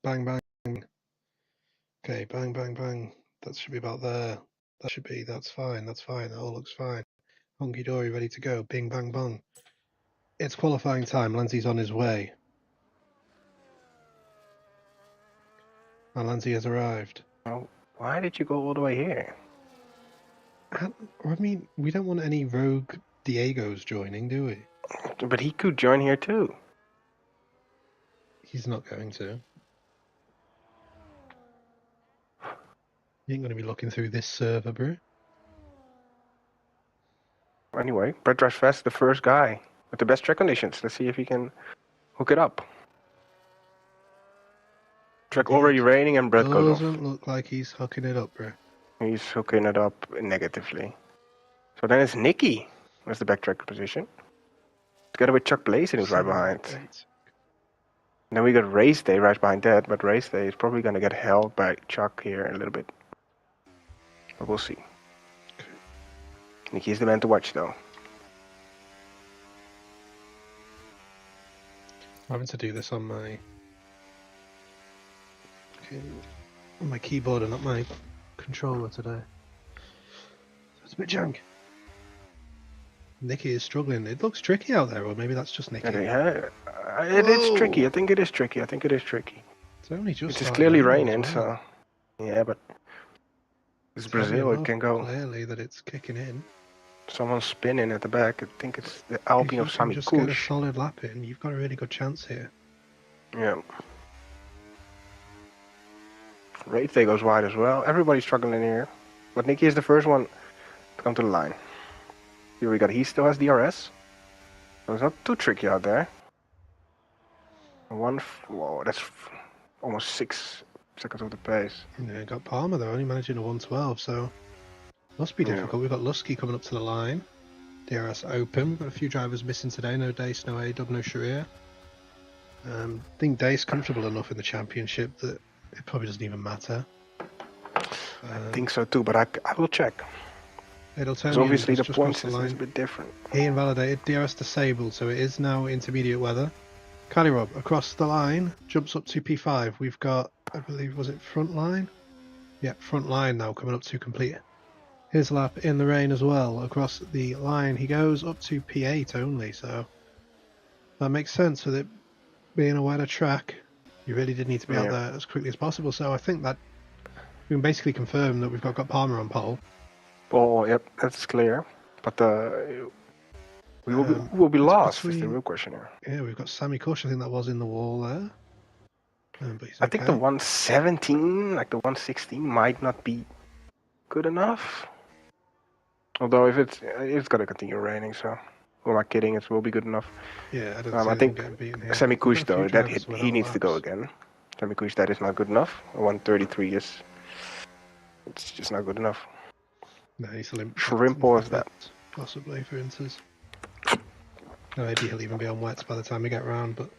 Bang, bang. Okay, bang, bang, bang. That should be about there. That's fine, that's fine. That all looks fine. Honky dory, ready to go. Bing, bang, bong. It's qualifying time. Lindsay's on his way. And Lindsay has arrived. Oh, why did you go all the way here? I mean, we don't want any rogue Diegos joining, do we? But he could join here too. He's not going to. You ain't going to be looking through this server, bro. Anyway, Brett drives fast, the first guy with the best track conditions. Let's see if he can hook it up. Track already raining and Brett goes off. Doesn't look like he's hooking it up, bro. He's hooking it up negatively. So then it's Nicky with the backtrack position. Together with Chuck Blazin, who's right behind. And then we got Race Day right behind that, but Race Day is probably going to get held by Chuck here a little bit. But we'll see. Okay. Nicky is the man to watch, though. I'm having to do this on my keyboard and not my controller today. So it's a bit jank. Nicky is struggling. It looks tricky out there, or maybe that's just Nicky. Yeah, it is tricky. I think it is tricky. It's only just. It is clearly raining, so yeah, but it's Brazil. It can go. Clearly that it's kicking in. Someone's spinning at the back. I think it's the Alpine of Sami Just get a Kush. solid lap in. You've got a really good chance here. Yeah. Race Day goes wide as well. Everybody's struggling here, but Nicky is the first one to come to the line. Here we got. He still has DRS, so it's not too tricky out there. Whoa, that's almost 6 seconds of the pace. Yeah, got Palmer though, only managing a 112, so must be difficult. Yeah. We've got Lusky coming up to the line. DRS open. We've got a few drivers missing today. No Dace, no A-Dub, no Sharir. I think Dace comfortable enough in the championship that it probably doesn't even matter. I think so too, but I will check. Because obviously the point system is a bit different. He invalidated, DRS disabled, so it is now intermediate weather. Kylie Rob across the line, jumps up to P5. We've got, I believe, was it front line? Yeah, front line now coming up to complete his lap in the rain as well. Across the line, he goes up to P8 only, so that makes sense with it being a wetter track. You really did need to be out there as quickly as possible, so I think that we can basically confirm that we've got Palmer on pole. Oh, yep, that's clear. But we will be lost, is the real question here. Yeah, we've got Sami Kush, I think that was in the wall there. But I think the 117, like the 116, might not be good enough. Although if it's got to continue raining, so who am I kidding? It will be good enough. Yeah, I think Sami Kush, though, he needs to go again. Sami Kush, that is not good enough. 133 it's just not good enough. No, he's a limp. Shrimp was that? Possibly for Inters. No, maybe he'll even be on wets by the time we get round, but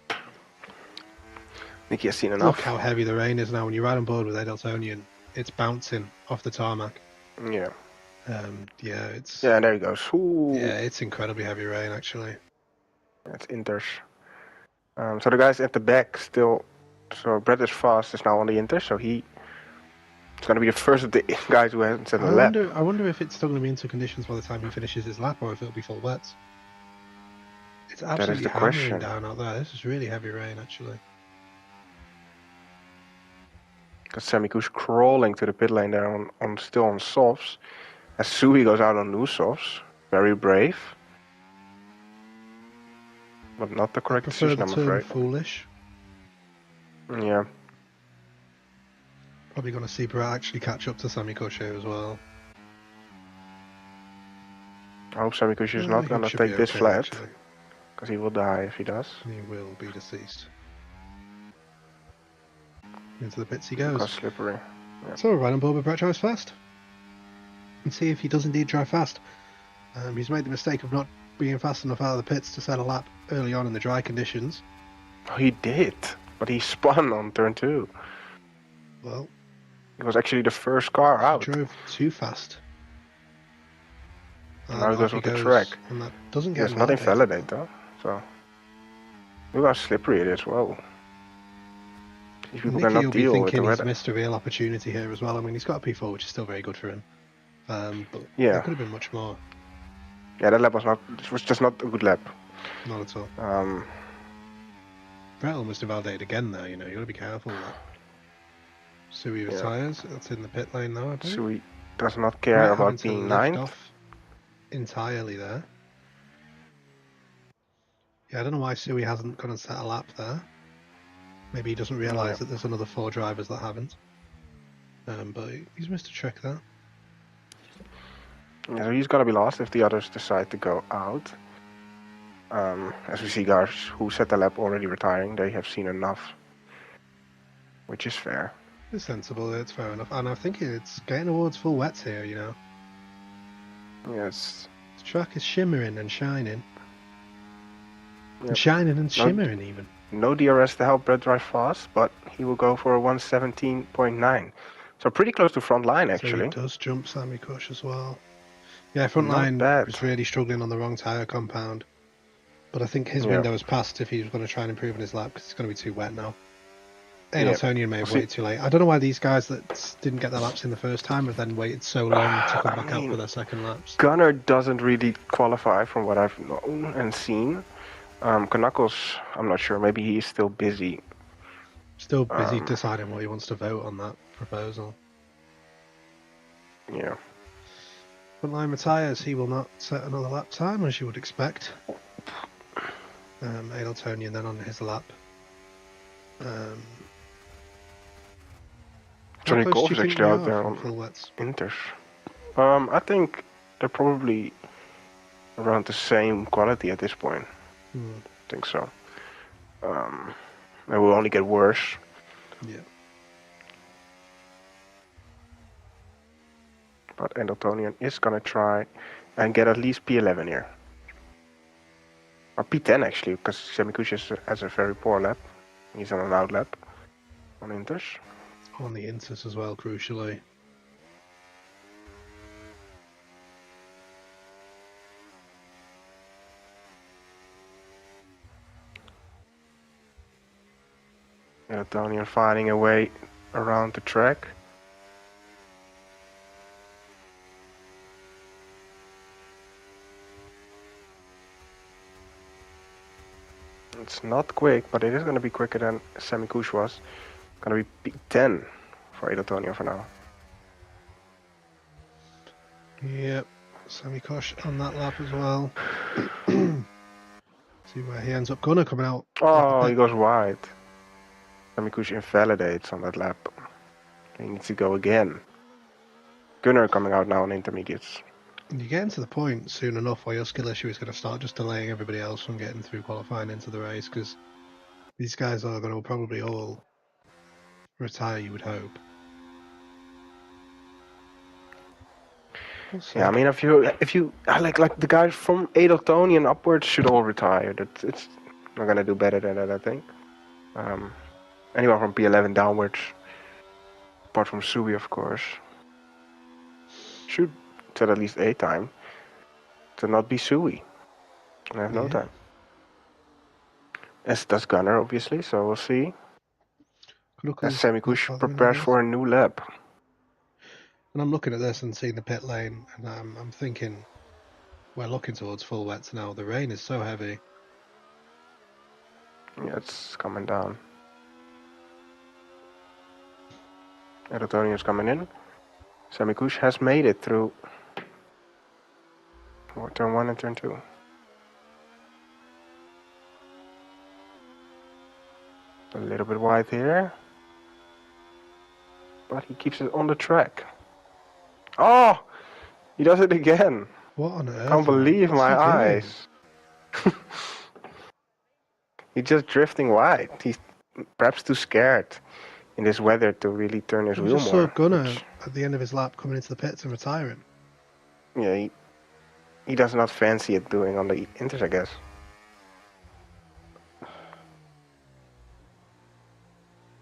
Nicky has seen enough. Look how heavy the rain is now. When you ride on board with Edeltonian, it's bouncing off the tarmac. Yeah. Yeah, it's... Yeah, there he goes. Ooh. Yeah, it's incredibly heavy rain, actually. It's Inters. So the guys at the back still... So Brett is fast, is now on the Inter, so he's going to be the first of the guys who hasn't set a lap. I wonder if it's still going to be into conditions by the time he finishes his lap, or if it'll be full wets. It's absolutely hammering down out there. This is really heavy rain, actually. Got Sami Kush crawling to the pit lane there still on softs. As Sui goes out on new softs. Very brave. But not the correct decision, I'm afraid. Foolish. Yeah. Probably going to see Brett actually catch up to Sami Kush here as well. I hope Sami Kush is not going to take this flat. Because he will die if he does. He will be deceased. Into the pits he goes. Because slippery. Yeah. So right on board with Brett drives fast. And see if he does indeed drive fast. He's made the mistake of not being fast enough out of the pits to set a lap early on in the dry conditions. Oh, he did. But he spun on turn 2. Well, he was actually the first car out. He drove too fast. And now he goes with the track. And that doesn't get not invalidate though. So look how slippery it is. Whoa. These people Nicky cannot will be deal with the thinking he's weather. missed a real opportunity here as well. I mean, he's got a P4, which is still very good for him. But Yeah. there could have been much more. Yeah, that lap was not. It was just not a good lap. Not at all. Um, Brett almost invalidated again there, you know, you gotta be careful with that. Sui retires, that's in the pit lane now, I believe. Sui does not care Brett about being having to lift ninth. off entirely there. Yeah, I don't know why Sui hasn't gone and set a lap there. Maybe he doesn't realise that there's another 4 drivers that haven't. But he's missed a trick there. Yeah, so he's gonna be lost if the others decide to go out. As we see guys who set the lap already retiring, they have seen enough. Which is fair. It's sensible, it's fair enough. And I think it's getting towards full wets here, you know. Yes. The track is shimmering and shining. Yep. And shining and shimmering even. No DRS to help Brett drive fast, but he will go for a 117.9. So pretty close to front line, actually. So he does jump Sammy Kush as well. Yeah, front line was really struggling on the wrong tyre compound. But I think his window has passed if he was going to try and improve in his lap, because it's going to be too wet now. Anatonian may have waited too late. I don't know why these guys that didn't get their laps in the first time have then waited so long to come back out for their second laps. Gunnar doesn't really qualify from what I've known and seen. Knuckles, I'm not sure. Maybe he's still busy. Still busy deciding what he wants to vote on that proposal. Yeah. Frontline retires. He will not set another lap time, as you would expect. Adeltonian then on his lap. Johnny Golf is actually out there on Inters. I think they're probably around the same quality at this point. I think so. It will only get worse. Yeah. But Adeltonian is gonna try and get at least P11 here. Or P10 actually, because Semikush has a very poor lap. He's on an out lap on Inters. On the Inters as well, crucially. Adeltonian finding a way around the track. It's not quick, but it is going to be quicker than Semikush was. Going to be P10 for Adeltonian for now. Yep, Semikush on that lap as well. See where he ends up. Gunnar coming out. Oh, he goes wide. Semikush invalidates on that lap. He needs to go again. Gunnar coming out now on intermediates. You're getting to the point soon enough where your skill issue is going to start just delaying everybody else from getting through qualifying into the race, because these guys are going to probably all retire, you would hope. Yeah, I mean, if you like the guys from Adeltonian upwards should all retire. It's not gonna do better than that, I think. Anyone from P11 downwards, apart from Sui, of course, should set at least a time to not be Sui. I have no time. As does Gunnar, obviously. So we'll see. As Semikush prepares for a new lap. And I'm looking at this and seeing the pit lane, and I'm thinking, we're looking towards full wets now. The rain is so heavy. Yeah, it's coming down. Adeltonian is coming in. Semikush has made it through turn 1 and turn 2. A little bit wide here. But he keeps it on the track. Oh! He does it again. What on earth? Can't believe my eyes. He's just drifting wide. He's perhaps too scared in this weather to really turn his wheel more. I just saw Gunnar at the end of his lap coming into the pits and retiring. Yeah, he does not fancy it doing on the Inters, I guess.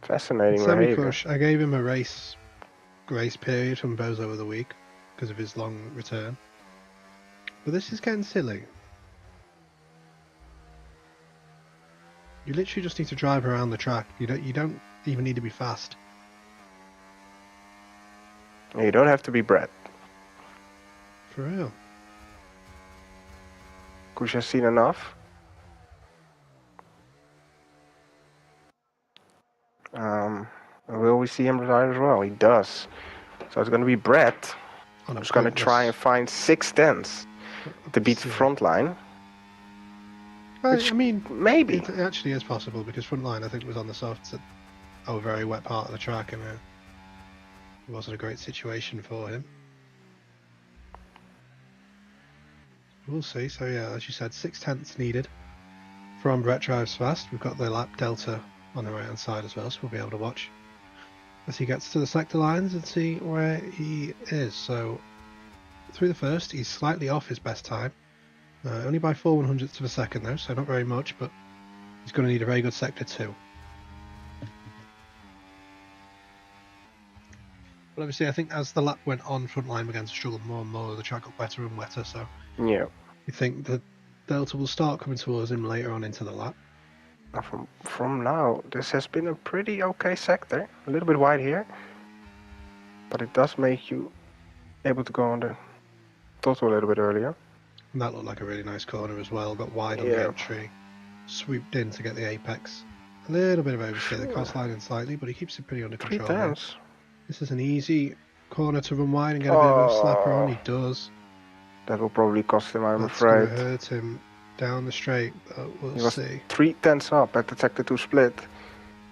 Fascinating behavior. I gave him a grace period from Bozo of the week because of his long return. But this is getting silly. You literally just need to drive around the track. You don't even need to be fast. You don't have to be Brett. For real. Kush has seen enough. Will we see him retire as well? He does. So it's going to be Brett. I'm just going to try and find 6 10s to beat Frontline. I mean, maybe. It actually is possible because Frontline, I think, was on the softs at a very wet part of the track and it wasn't a great situation for him. We'll see. So yeah, as you said, 6/10 needed from Brett Drives Fast. We've got the lap delta on the right hand side as well, so we'll be able to watch as he gets to the sector lines and see where he is. So through the first, he's slightly off his best time, only by 4/100ths of a second though, so not very much, but he's going to need a very good sector 2. But obviously, I think as the lap went on, Frontline began to struggle more and more. The track got wetter and wetter, so yeah, you think the delta will start coming towards him later on into the lap. From now, this has been a pretty okay sector. A little bit wide here, but it does make you able to go on the throttle a little bit earlier. And that looked like a really nice corner as well. Got wide on the entry, swooped in to get the apex. A little bit of oversteer. The car sliding slightly, but he keeps it pretty under control. 3 10s. This is an easy corner to run wide and get a bit of a slapper on. He does. That will probably cost him, I'm That's afraid. That's going to hurt him down the straight, but we'll see. 3 10s up at the sector 2 split.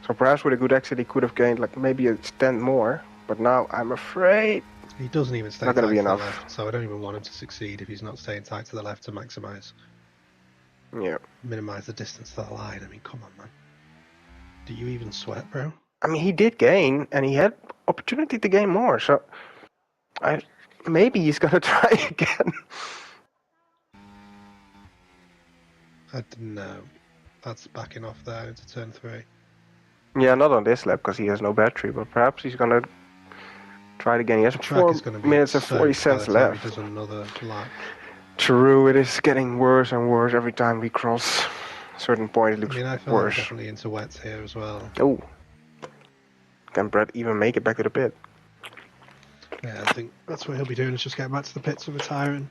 So perhaps with a good exit he could have gained like maybe a 10 more. But now I'm afraid he doesn't even stay tight to the left, so I don't even want him to succeed if he's not staying tight to the left to maximise. Yeah. Minimise the distance to that line. I mean, come on, man. Do you even sweat, bro? I mean, he did gain, and he had opportunity to gain more. So, maybe he's gonna try again. I don't know. That's backing off there into turn 3. Yeah, not on this lap because he has no battery, but perhaps he's gonna try it again. He has 4 minutes and 40 cents left. He does another lap. True, it is getting worse and worse every time we cross a certain point. It looks I feel worse. Like definitely into wets here as well. Oh, can Brett even make it back to the pit? Yeah, I think that's what he'll be doing, is just getting back to the pits and retiring.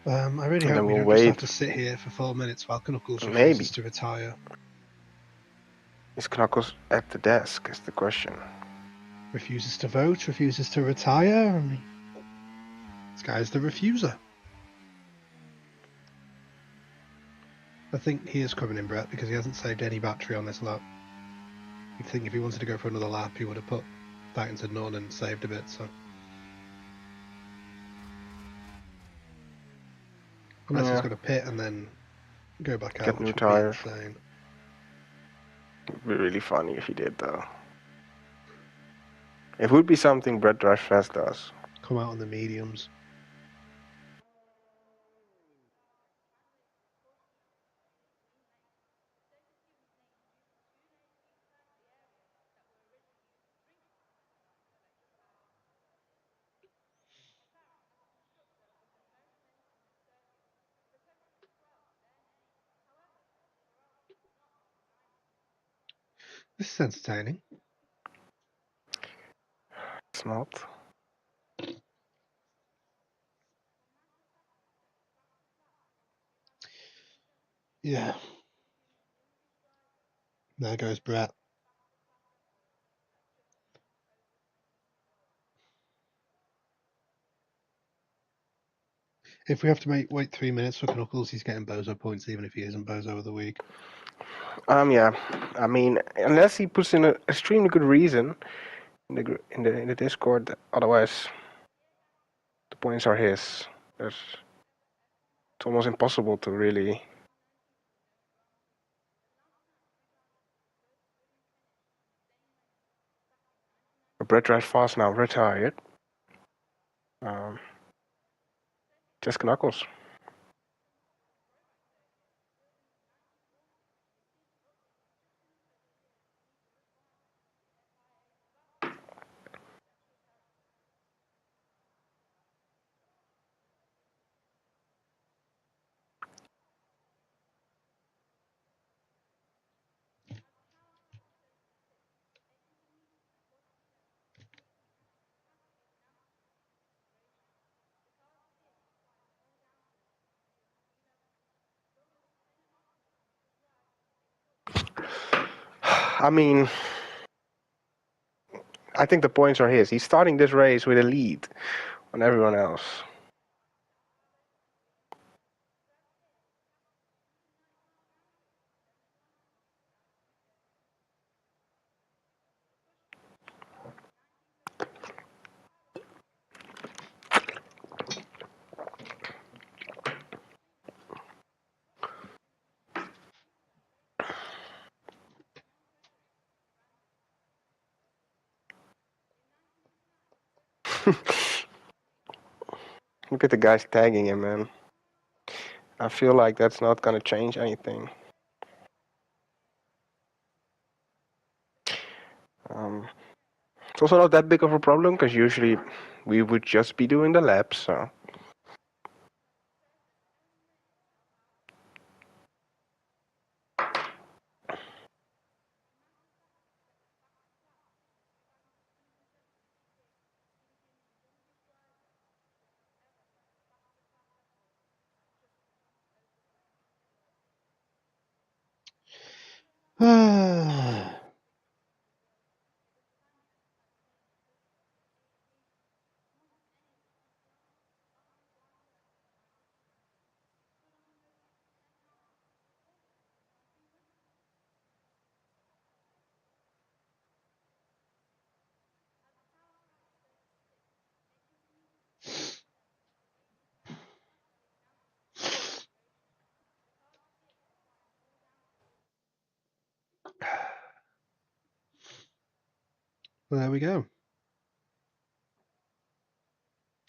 I really hope we don't just have to sit here for 4 minutes while Knuckles refuses to retire. Is Knuckles at the desk, is the question. Refuses to vote, refuses to retire. I mean, this guy's the refuser. I think he is coming in, Brett, because he hasn't saved any battery on this lap. You'd think if he wanted to go for another lap, he would have put that into none and saved a bit, so. Unless he's going to pit and then go back out, which would be insane. It'd be really funny if he did, though. It would be something Brett Drives Fast does. Come out on the mediums. This is entertaining. It's not. Yeah. There goes Brett. If we have to wait 3 minutes for Knuckles, he's getting Bozo points, even if he isn't Bozo of the week. Yeah. I mean, unless he puts in an extremely good reason in the Discord, otherwise the points are his. It's almost impossible to really. Brett Drives Fast now retired. Just Knuckles. I mean, I think the points are his. He's starting this race with a lead on everyone else. Look at the guys tagging him, man. I feel like that's not gonna change anything. It's also not that big of a problem because usually we would just be doing the laps, so. Well, there we go.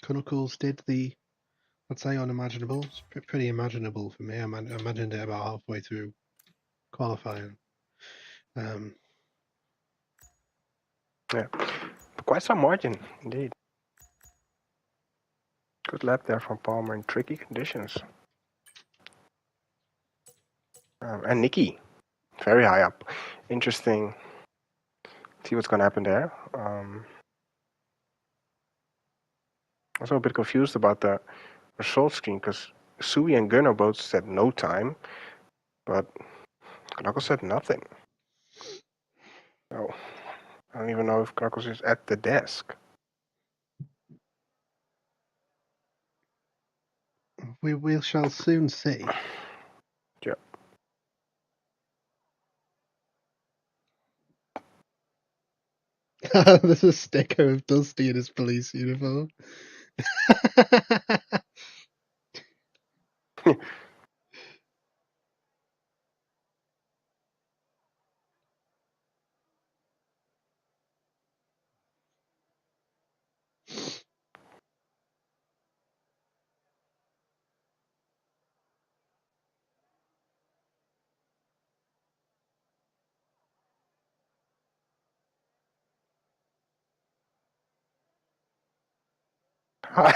Knuckles did the, I'd say, unimaginable. It's pretty imaginable for me. I imagined it about halfway through qualifying. Yeah, quite some margin, indeed. Good lap there from Palmer in tricky conditions. And Nikki, very high up. Interesting. See what's gonna happen there. Also a bit confused about the result screen because Sui and Gunnar both said no time, but Knuckles said nothing. Oh, I don't even know if Knuckles is at the desk. We shall soon see. Yeah. There's a sticker of Dusty in his police uniform. Hi.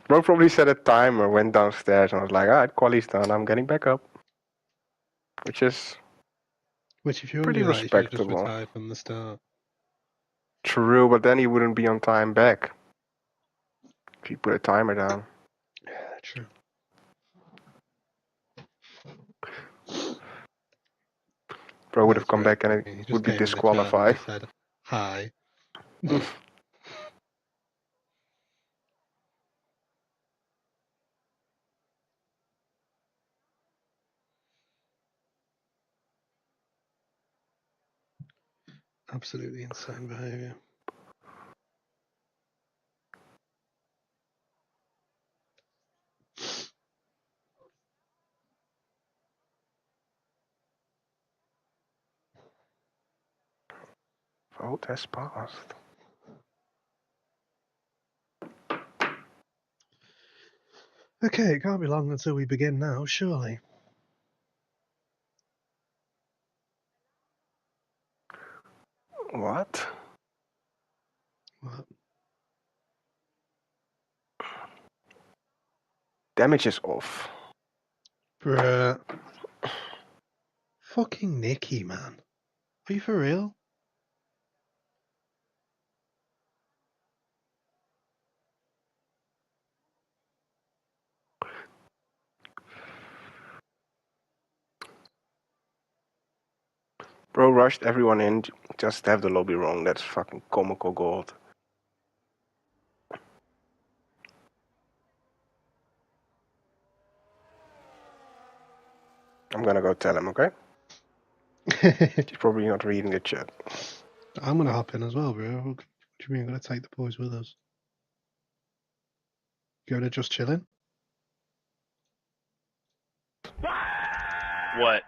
Bro probably set a timer, went downstairs, and was like, alright, quali's done, I'm getting back up. Which is Which, if you want to pretty do that, you should have just respectable. retired from the start. True, but then he wouldn't be on time back. If you put a timer down. Yeah, true. Bro would have That's come very back and funny. He it just would be came in the chat and disqualified. just said, hi. Absolutely insane behaviour. Vote has passed. Okay, it can't be long until we begin now, surely. What? What? Damage is off. Bruh. Fucking Nikki, man. Are you for real? Bro rushed everyone in just to have the lobby wrong. That's fucking comical gold. I'm gonna go tell him, okay? He's probably not reading the chat. I'm gonna hop in as well, bro. What do you mean? I'm gonna take the boys with us. Go to just chilling. What?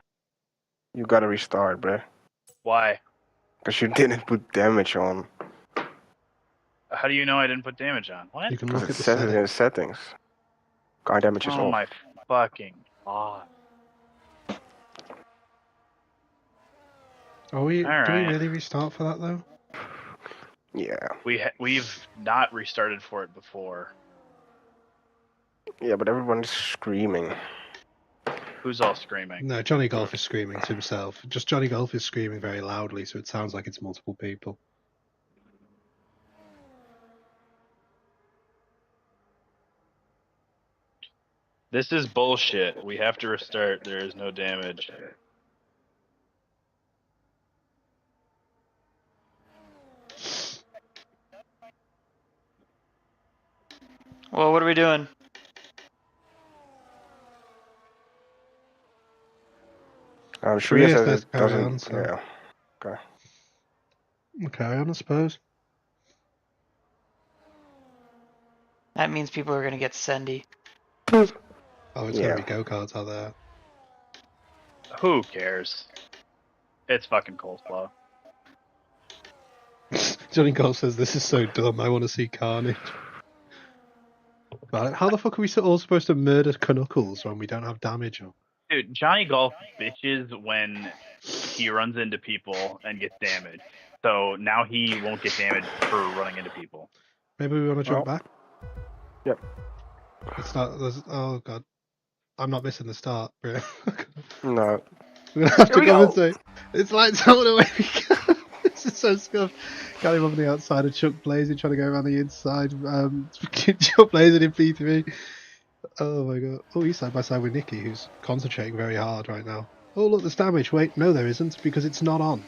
You gotta restart, bro. Why? Because you didn't put damage on. How do you know I didn't put damage on? What? You can Because look it at the says it in the settings. settings. Guard damage is Oh off. my fucking god. Do we Alright. really restart for that though? Yeah. We've not restarted for it before. Yeah, but everyone's screaming. Who's all screaming? No, Johnny Golf is screaming to himself. Just Johnny Golf is screaming very loudly, so it sounds like it's multiple people. This is bullshit. We have to restart. There is no damage. Well, what are we doing? Shreya Shreya says says it carry doesn't. on, so- Yeah. Okay. We'll carry on, I suppose. That means people are gonna get sendy. Oh, it's Yeah. gonna be go-karts out there. Who cares? It's fucking Coleslaw. Johnny Golf says this is so dumb. I want to see carnage. Right, how the fuck are we all supposed to murder Knuckles when we don't have damage on? Dude, Johnny Golf bitches when he runs into people and gets damaged. So now he won't get damaged for running into people. Maybe we want to jump back? Yep. Let's start. Oh god, I'm not missing the start, bro. No. We're gonna have Here to we go. compensate. It's lights out away we go. This is so scuffed. Got him on the outside of Chuck Blazing trying to go around the inside. Chuck Blazing in P3. Oh my god. Oh, he's side by side with Nikki, who's concentrating very hard right now. Oh look, there's damage. Wait, no there isn't, because it's not on.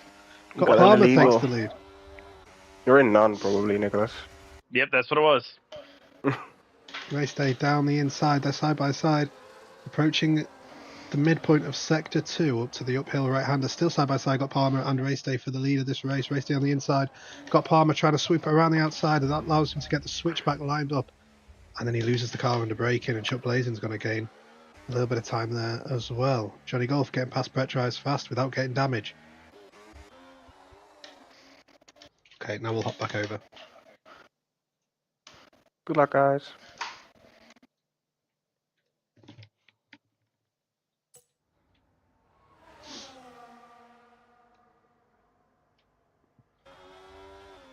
Got Got an Palmer illegal. takes the lead. You're in none, probably, Nicholas. Yep, that's what it was. They stay down the inside. They're side by side, approaching the midpoint of Sector 2 up to the uphill right-hander. Still side by side, got Palmer and Raceday for the lead of this race. Raceday on the inside. Got Palmer trying to sweep around the outside, and that allows him to get the switchback lined up. And then he loses the car under braking, and Chuck Blazing's going to gain a little bit of time there as well. Johnny Golf getting past Brett Drives fast without getting damage. Okay, now we'll hop back over. Good luck, guys.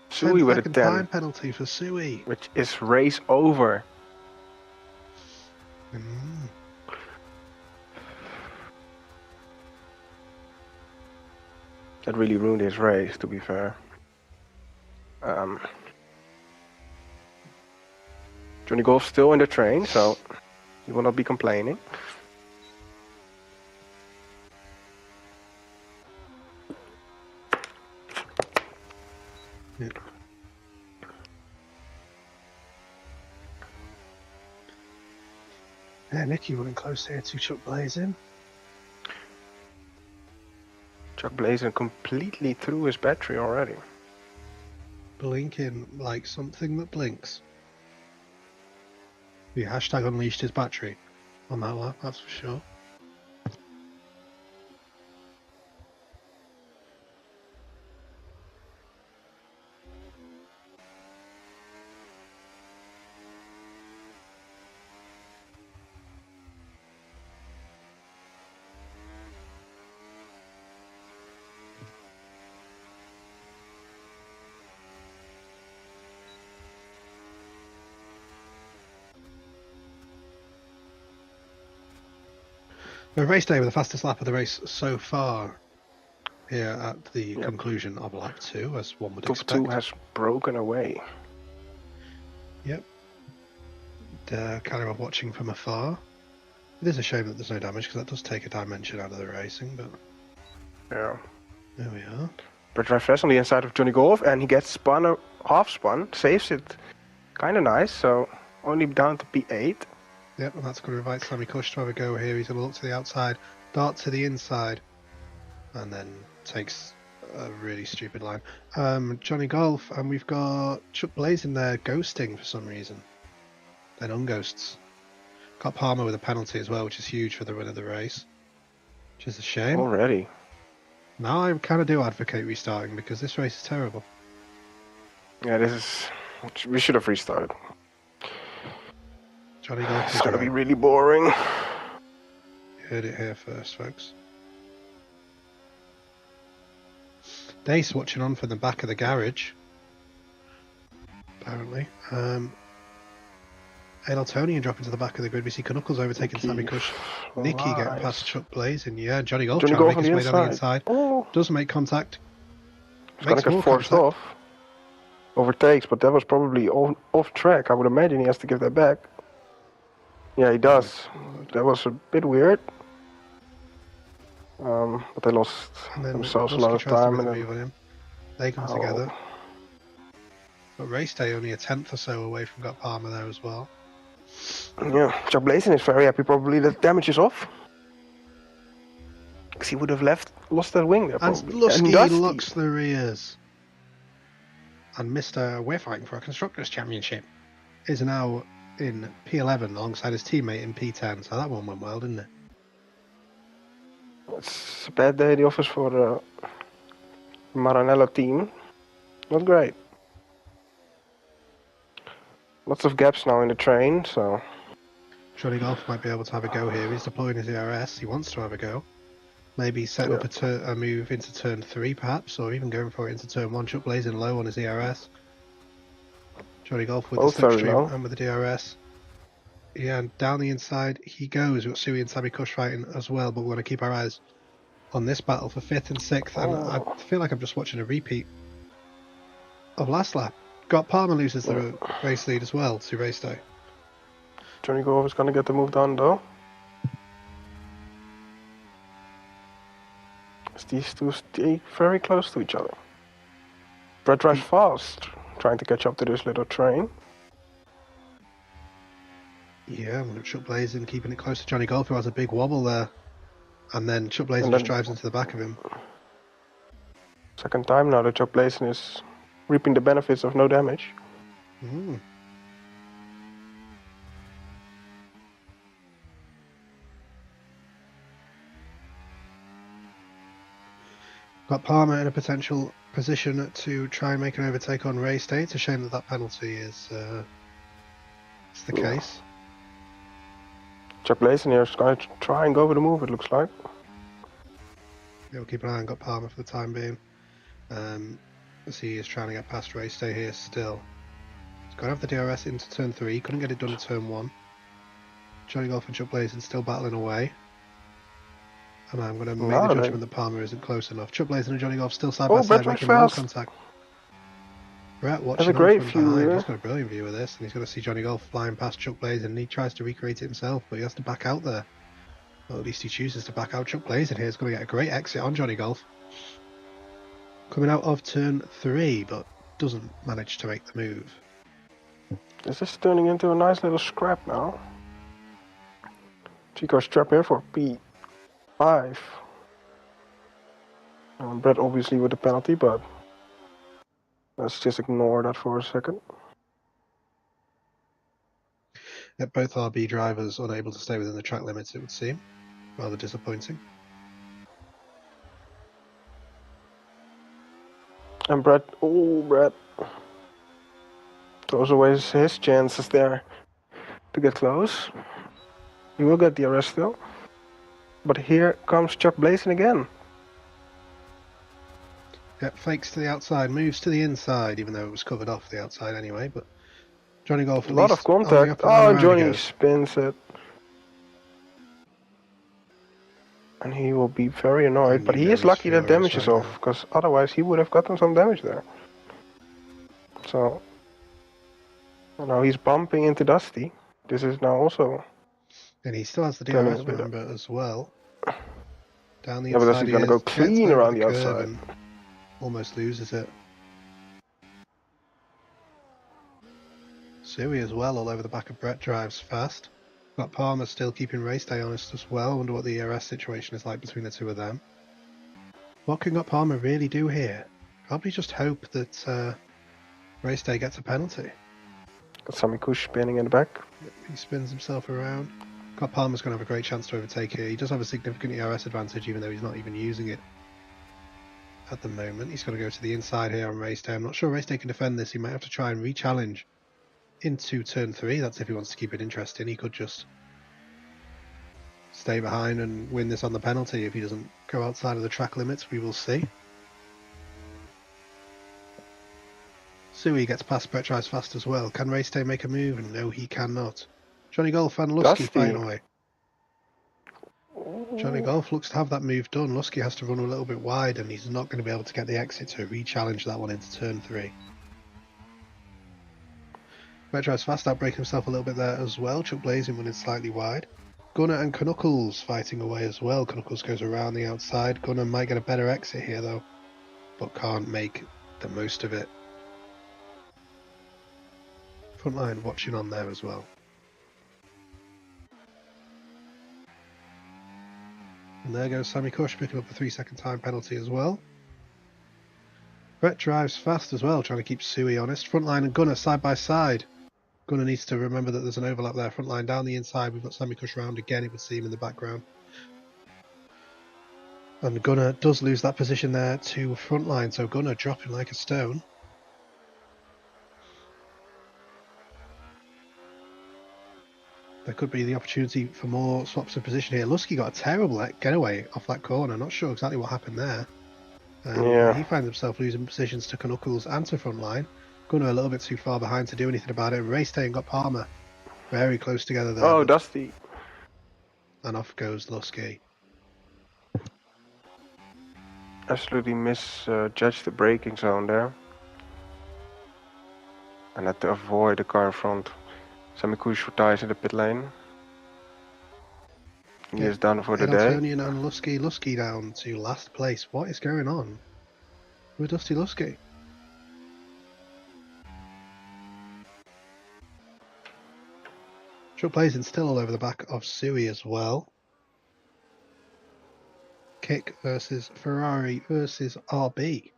Sui with a 10-second 10, time penalty for Sui. which is race over. That really ruined his race, to be fair. Johnny Golf's still in the train, so he will not be complaining. Yeah. Yeah, Nicky running close here to Chuck Blazing. Chuck Blazing completely threw his battery already. Blinking like something that blinks. The hashtag unleashed his battery on that lap, that's for sure. The race day with the fastest lap of the race so far here at the conclusion of lap 2, as one would Top expect. 2 has broken away. Yep. Kind of watching from afar. It is a shame that there's no damage, because that does take a dimension out of the racing, but... Yeah. There we are. Brett drives fast on the inside of Johnny Golf, and he gets spun, half spun, saves it. Kind of nice, so only down to P8. Yep, and that's going to invite Sammy Kush to have a go here. He's going to look to the outside, dart to the inside, and then takes a really stupid line. Johnny Golf, and we've got Chuck Blaze in there ghosting for some reason. Then unghosts. Got Palmer with a penalty as well, which is huge for the run of the race. Which is a shame. Already. Now I kind of do advocate restarting because this race is terrible. Yeah, this is... We should have restarted. Johnny Golf It's is gonna be right. really boring. You heard it here first, folks. Dace watching on from the back of the garage. Apparently. Eltonian dropping to the back of the grid. We see Knuckles overtaking Sammy Kush. Nicky getting past Chuck Blaze, and yeah, Johnny Golf trying to make his way down the inside. Oh, Doesn't make contact. he's gonna get forced off. Overtakes, but that was probably off track. I would imagine he has to give that back. Yeah, he does. That was a bit weird. But they lost themselves a lot of time. And they come together. But race day only a tenth or so away from got Palmer there as well. Yeah, Chuck Blazen is very happy probably that damage is off. Because he would have lost that wing there probably. And Lusky locks the rears. And Mr. We're Fighting for a Constructors Championship is now in P11 alongside his teammate in P10. So that one went well, didn't it? It's a bad day at the office for the Maranello team. Not great. Lots of gaps now in the train, so... Johnny Golf might be able to have a go here. He's deploying his ERS. He wants to have a go. Maybe set up a move into turn 3, perhaps, or even going for it into turn 1. Chuck blazing low on his ERS. Johnny Golf with the slipstream and with the DRS. Yeah, and down the inside he goes. We've got Sui and Sammy Kush fighting as well, but we want to keep our eyes on this battle for 5th and 6th. And I feel like I'm just watching a repeat of last lap. Got Palmer loses the race lead as well to race day. Johnny Golf is going to get the move done though. These two stay very close to each other. Brett drives fast, trying to catch up to this little train. Yeah, Chuck Blazing keeping it close to Johnny Golf, who has a big wobble there. And then Chuck Blazing just drives into the back of him. Second time now that Chuck Blazing is reaping the benefits of no damage. Got Palmer in a potential position to try and make an overtake on race day. It's a shame that penalty is the case. Chuck Blazing here is going to try and go for the move, it looks like. Yeah, we'll keep an eye on got Palmer for the time being. As he is trying to get past race day here still. He's got to have the DRS into turn 3. Couldn't get it done in turn 1. Johnny Golf and Chuck Blazing still battling away. And I'm going to make the judgment that Palmer isn't close enough. Chuck Blazing and Johnny Golf still side by side making no contact. Brett watching a great view behind. here. He's got a brilliant view of this, and he's going to see Johnny Golf flying past Chuck Blazing, and he tries to recreate it himself, but he has to back out there. Well, at least he chooses to back out. Chuck Blazing here is going to get a great exit on Johnny Golf. Coming out of turn 3, but doesn't manage to make the move. This is turning into a nice little scrap now. Chico's trap here for P5. Brett obviously with the penalty, but let's just ignore that for a second. Yeah, both RB drivers unable to stay within the track limits, it would seem. Rather disappointing. And Brett, Brett throws away his chances there to get close. He will get the arrest still. But here comes Chuck Blazing again. Yep, fakes to the outside, moves to the inside, even though it was covered off the outside anyway. But Johnny Golf a lot of contact. Oh, Johnny spins it. And he will be very annoyed. But he is lucky that damage is off, because otherwise he would have gotten some damage there. So now he's bumping into Dusty. This is now also... And he still has the DRS member as well. Down the Yeah, but inside he's gonna go gets clean over around the curve outside. and almost loses it. Suey as well, all over the back of Brett, drives fast. Got Palmer still keeping race day honest as well. Wonder what the ERS situation is like between the two of them. What can Got Palmer really do here? Probably just hope that race day gets a penalty. Got Sammy Kush spinning in the back. He spins himself around. Got Palmer's going to have a great chance to overtake here. He does have a significant ERS advantage, even though he's not even using it at the moment. He's going to go to the inside here on race day. I'm not sure race day can defend this. He might have to try and re-challenge into turn 3. That's if he wants to keep it interesting. He could just stay behind and win this on the penalty if he doesn't go outside of the track limits. We will see. Suey gets past Brett drives fast as well. Can race day make a move? And no, he cannot. Johnny Golf and Lusky fighting away. Johnny Golf looks to have that move done. Lusky has to run a little bit wide and he's not going to be able to get the exit to re-challenge that one into turn 3. Brett drives fast, outbreaking himself a little bit there as well. Chuck Blazing running slightly wide. Gunner and Knuckles fighting away as well. Knuckles goes around the outside. Gunner might get a better exit here though, but can't make the most of it. Frontline watching on there as well. And there goes Sammy Kush picking up a 3-second time penalty as well. Brett drives fast as well, trying to keep Suey honest. Frontline and Gunner side by side. Gunner needs to remember that there's an overlap there. Frontline down the inside. We've got Sammy Kush round again, it would seem, in the background. And Gunner does lose that position there to Frontline, so Gunner dropping like a stone. There could be the opportunity for more swaps of position here. Lusky got a terrible getaway off that corner. Not sure exactly what happened there. Yeah. He finds himself losing positions to Knuckles and to Frontline. Gunner a little bit too far behind to do anything about it. Race day and Got Palmer very close together there. Oh, Dusty. And off goes Lusky. Absolutely misjudged the braking zone there. And had to avoid the car in front. Sammy Kush retires in the pit lane. He is done for the day. Eltonian and Lusky down to last place. What is going on with Dusty Lusky? Chuck Blazing still all over the back of Suey as well. Kick versus Ferrari versus RB.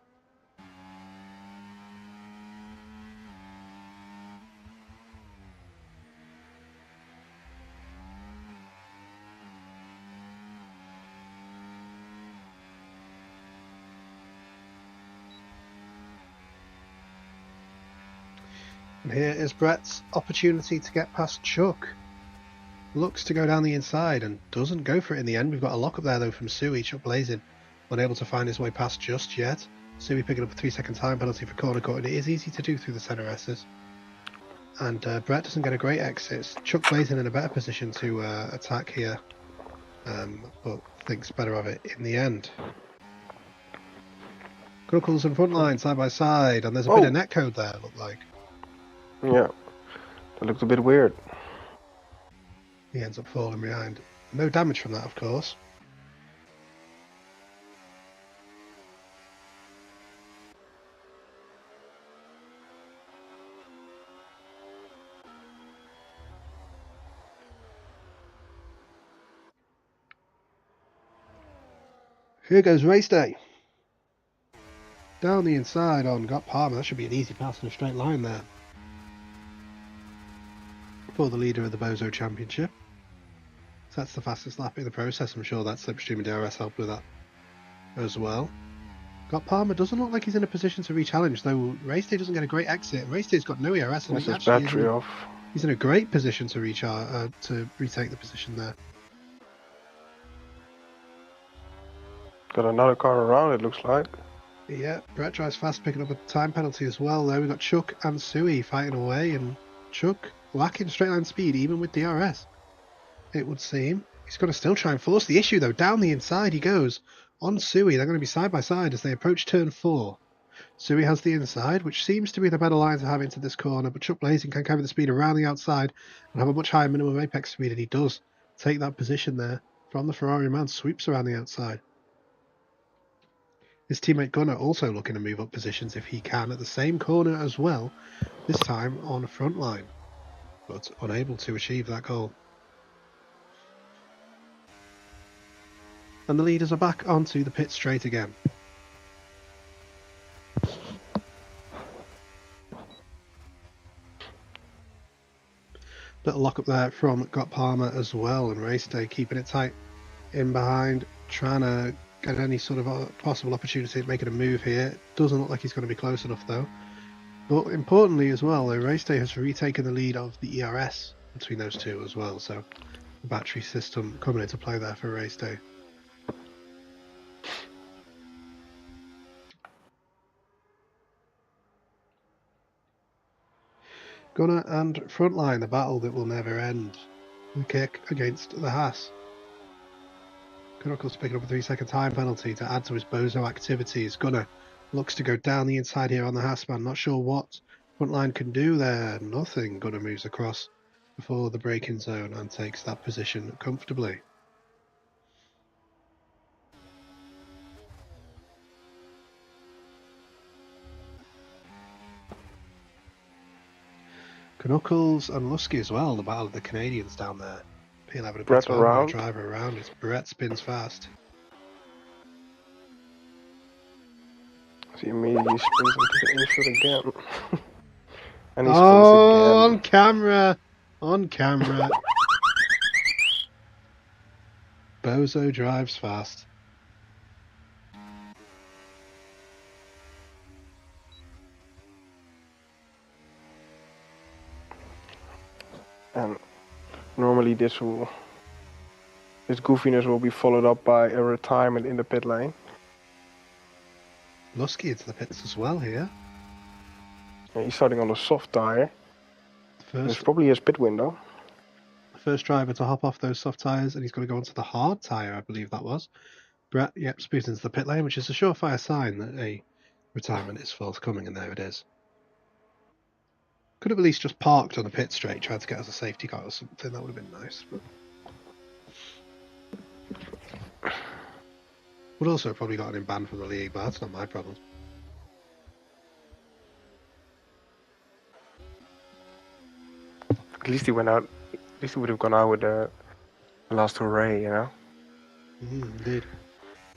And here is Brett's opportunity to get past Chuck. Looks to go down the inside and doesn't go for it in the end. We've got a lock up there though from Suey. Chuck Blazing unable to find his way past just yet. Suey picking up a 3-second time penalty for corner cut, and it is easy to do through the centre S's. And Brett doesn't get a great exit. Chuck Blazing in a better position to attack here, but thinks better of it in the end. Knuckles and Frontline side by side, and there's a bit of netcode there, look like. Yeah, that looked a bit weird. He ends up falling behind. No damage from that, of course. Here goes race day. Down the inside on Got Palmer. That should be an easy pass in a straight line there for the leader of the Bozo Championship. So that's the fastest lap in the process. I'm sure that Slipstream and DRS helped with that as well. Got Palmer doesn't look like he's in a position to re-challenge, though Race Day doesn't get a great exit. Race Day's got no ERS, and This is battery off. He's in a great position to retake the position there. Got another car around, it looks like. Yeah, Brett drives fast, picking up a time penalty as well. There we've got Chuck and Suey fighting away, and Chuck lacking straight line speed, even with DRS. It would seem. He's going to still try and force the issue, though. Down the inside he goes. On Suey, they're going to be side by side as they approach turn 4. Suey has the inside, which seems to be the better line to have into this corner, but Chuck Blazing can carry the speed around the outside and have a much higher minimum apex speed, and he does take that position there from the Ferrari man, sweeps around the outside. His teammate Gunnar also looking to move up positions if he can at the same corner as well, this time on front line, but unable to achieve that goal. And the leaders are back onto the pit straight again. Little lock up there from Got Palmer as well, and Race Day keeping it tight in behind, trying to get any sort of possible opportunity of making a move here. Doesn't look like he's going to be close enough though. But importantly as well, Race Day has retaken the lead of the ERS between those two as well, so the battery system coming into play there for Race Day. Gunnar and Frontline, the battle that will never end. The kick against the Haas. Knuckles picking up a 3-second time penalty to add to his bozo activities. Gunnar looks to go down the inside here on the Haas man. Not sure what Frontline can do there. Nothing. Gunnar moves across before the break-in zone and takes that position comfortably. Knuckles and Lusky as well, the battle of the Canadians down there. P11 a Brett around. Driver around. It's Brett spins fast. So he immediately spins into the infield again. And he spins Oh, again. on camera! On camera. Bozo drives fast. And normally this goofiness will be followed up by a retirement in the pit lane. Lusky into the pits as well here. And he's starting on a soft tyre. It's First, probably his pit window. first driver to hop off those soft tyres, and he's going to go onto the hard tyre, I believe that was. Brett, yep, speeds into the pit lane, which is a surefire sign that a retirement is forthcoming, and there it is. Could have at least just parked on the pit straight, tried to get us a safety car or something. That would have been nice. But would also have probably gotten him banned from the league, but that's not my problem. At least he went out. At least he would have gone out with the last hooray, you know. Indeed.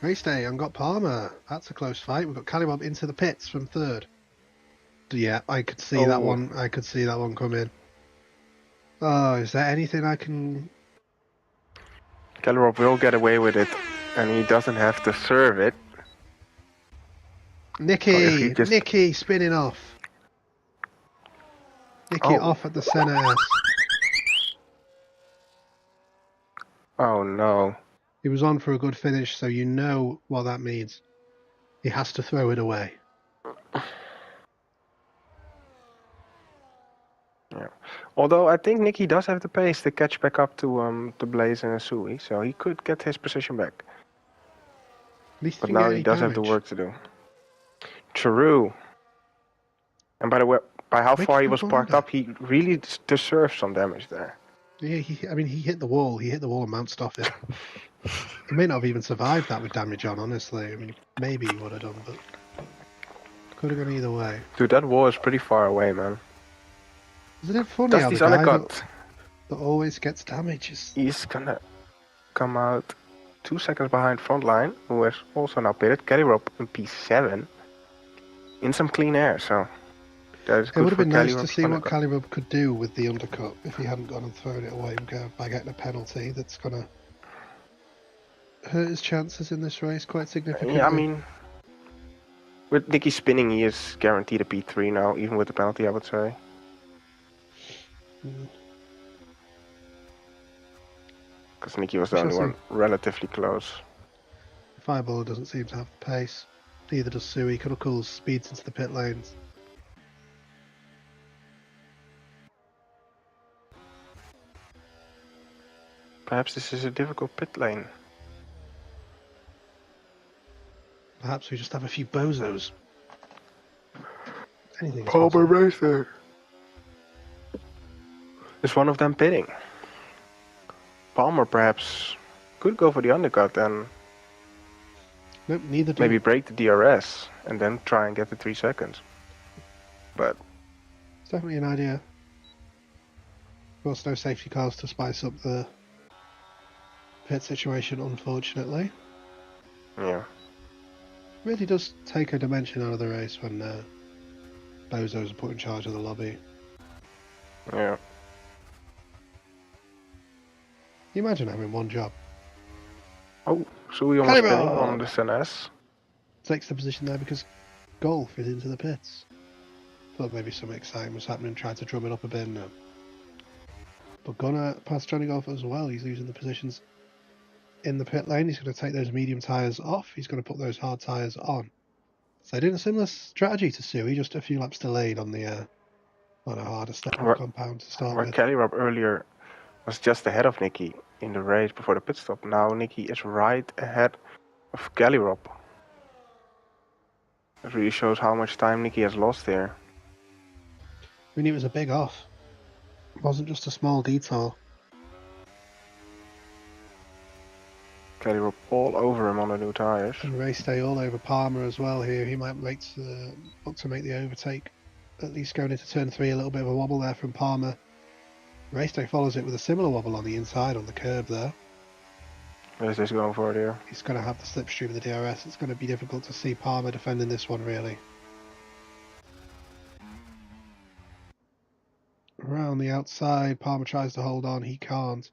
Race day and got Palmer. That's a close fight. We've got Calibob into the pits from third. Yeah, I could see that one. I could see that one come in. Oh, is there anything I can... Calibob will get away with it, and he doesn't have to serve it. Nicky! Nicky spinning off. Nicky off at the centre S. Oh no. He was on for a good finish, so you know what that means. He has to throw it away. Yeah. Although I think Nicky does have the pace to catch back up to Blaze and Asui, so he could get his position back. At least But now he does have the work to do. True. And by the way, by how far he was parked up, he really deserves some damage there. Yeah, I mean, he hit the wall. He hit the wall and bounced off it. He may not have even survived that with damage on, honestly. I mean, maybe he would have done, but could have gone either way. Dude, that wall is pretty far away, man. Isn't it funny how the guy that always gets damage is... He's gonna come out 2 seconds behind Frontline, who is also now pitted. Calirob in P7 in some clean air, so that is good. It would have been nice to Calirob's see what undercut. Calirob could do with the undercut if he hadn't gone and thrown it away by getting a penalty that's gonna hurt his chances in this race quite significantly. Yeah, I mean, with Nicky spinning, he is guaranteed a P3 now, even with the penalty, I would say. Because Nicky was the only one relatively close. Fireballer doesn't seem to have the pace. Neither does Sui. Knuckles speeds into the pit lanes. Perhaps this is a difficult pit lane. Perhaps we just have a few bozos. Anything. Palmer Racer. Is one of them pitting? Palmer perhaps could go for the undercut and Nope, neither do. Maybe break the DRS and then try and get the 3 seconds. But It's definitely an idea. Of course, no safety cars to spice up the pit situation, unfortunately. yeah, Really does take a dimension out of the race when Bozos are put in charge of the lobby. yeah. Can you imagine having one job? Oh, so we almost Caliber! spinning on the SNS. Takes the position there because Golf is into the pits. Thought maybe some excitement was happening, tried to drum it up a bit now. But Gunnar past Johnny Golf as well. He's losing the positions in the pit lane. He's going to take those medium tyres off. He's going to put those hard tyres on. So doing a similar strategy to Suey, just a few laps delayed on the on a harder step of compound to start Where with. Kelly Rob earlier was just ahead of Nicky in the race before the pit stop. Now Nicky is right ahead of Kelly Rob. It really shows how much time Nicky has lost there. I mean, it was a big off. It wasn't just a small detour. Kelly Rob all over him on the new tyres. And race day all over Palmer as well here. He might look to make the overtake. At least going into turn 3, a little bit of a wobble there from Palmer. Race day follows it with a similar wobble on the inside on the curb there. Where's this going for there? He's going to have the slipstream of the DRS. It's going to be difficult to see Palmer defending this one, really. Around the outside, Palmer tries to hold on. He can't.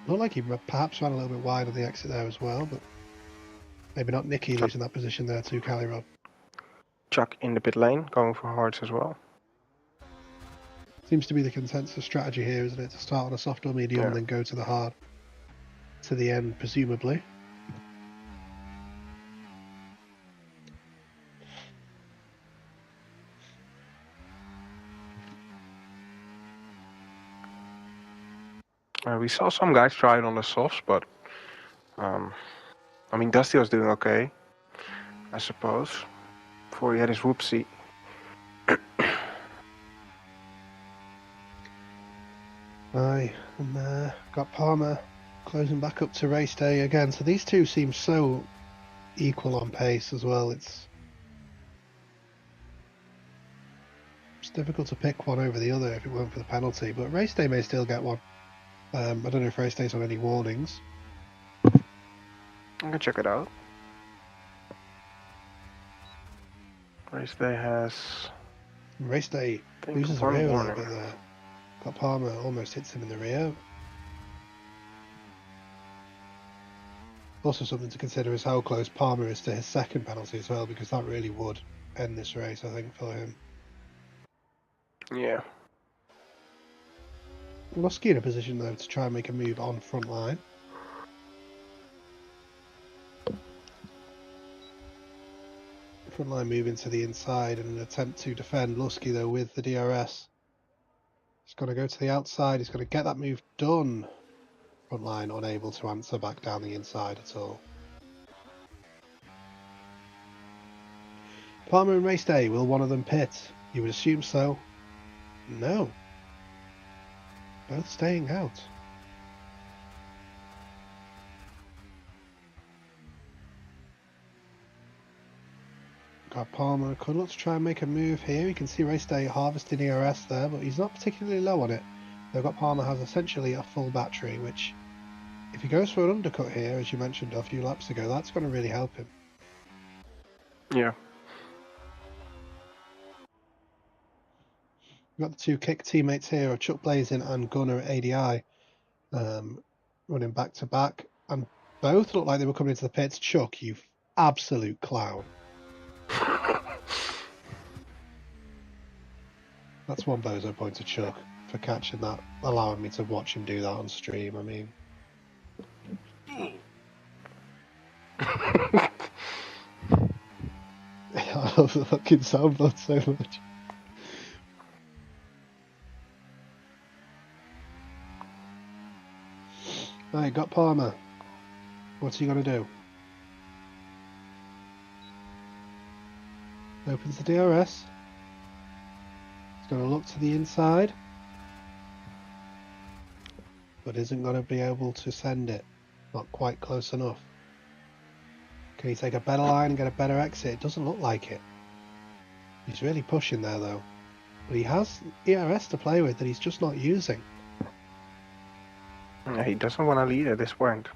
Looked like he perhaps ran a little bit wide on the exit there as well, but maybe not. Nicky losing that position there too, Cali Rob. Chuck in the pit lane, going for hards as well. Seems to be the consensus strategy here, isn't it? To start on a soft or medium and then go to the hard. To the end, presumably. We saw some guys try it on the softs, but I mean, Dusty was doing okay, I suppose, before he had his whoopsie. Aye, and got Palmer closing back up to race day again. So these two seem so equal on pace as well. It's difficult to pick one over the other if it weren't for the penalty, but race day may still get one. I don't know if race day's on any warnings. I can check it out. Race day has... Race day loses the rear a little bit there. Got Palmer, almost hits him in the rear. Also something to consider is how close Palmer is to his second penalty as well, because that really would end this race, I think, for him. Yeah. Lusky in a position, though, to try and make a move on front line. Front line moving to the inside in an attempt to defend. Lusky, though, with the DRS. He's got to go to the outside. He's got to get that move done. Front line unable to answer back down the inside at all. Palmer and race day, will one of them pit? You would assume so. No. Both staying out. Got Palmer. Could look to try and make a move here. You can see race day harvesting ERS there, but he's not particularly low on it. They've got Palmer has essentially a full battery, which if he goes for an undercut here, as you mentioned a few laps ago, that's going to really help him. Yeah. We've got the two kick teammates here of Chuck Blazing and Gunnar at ADI running back to back, and both look like they were coming into the pits. Chuck, you absolute clown. That's one bozo point to Chuck for catching that, allowing me to watch him do that on stream. I mean, I love the fucking soundboard so much. Right, got Palmer. What's he going to do? Opens the DRS. He's going to look to the inside. But isn't going to be able to send it. Not quite close enough. Can he take a better line and get a better exit? It doesn't look like it. He's really pushing there though. But he has ERS to play with that he's just not using. Yeah, he doesn't want to lead at this point.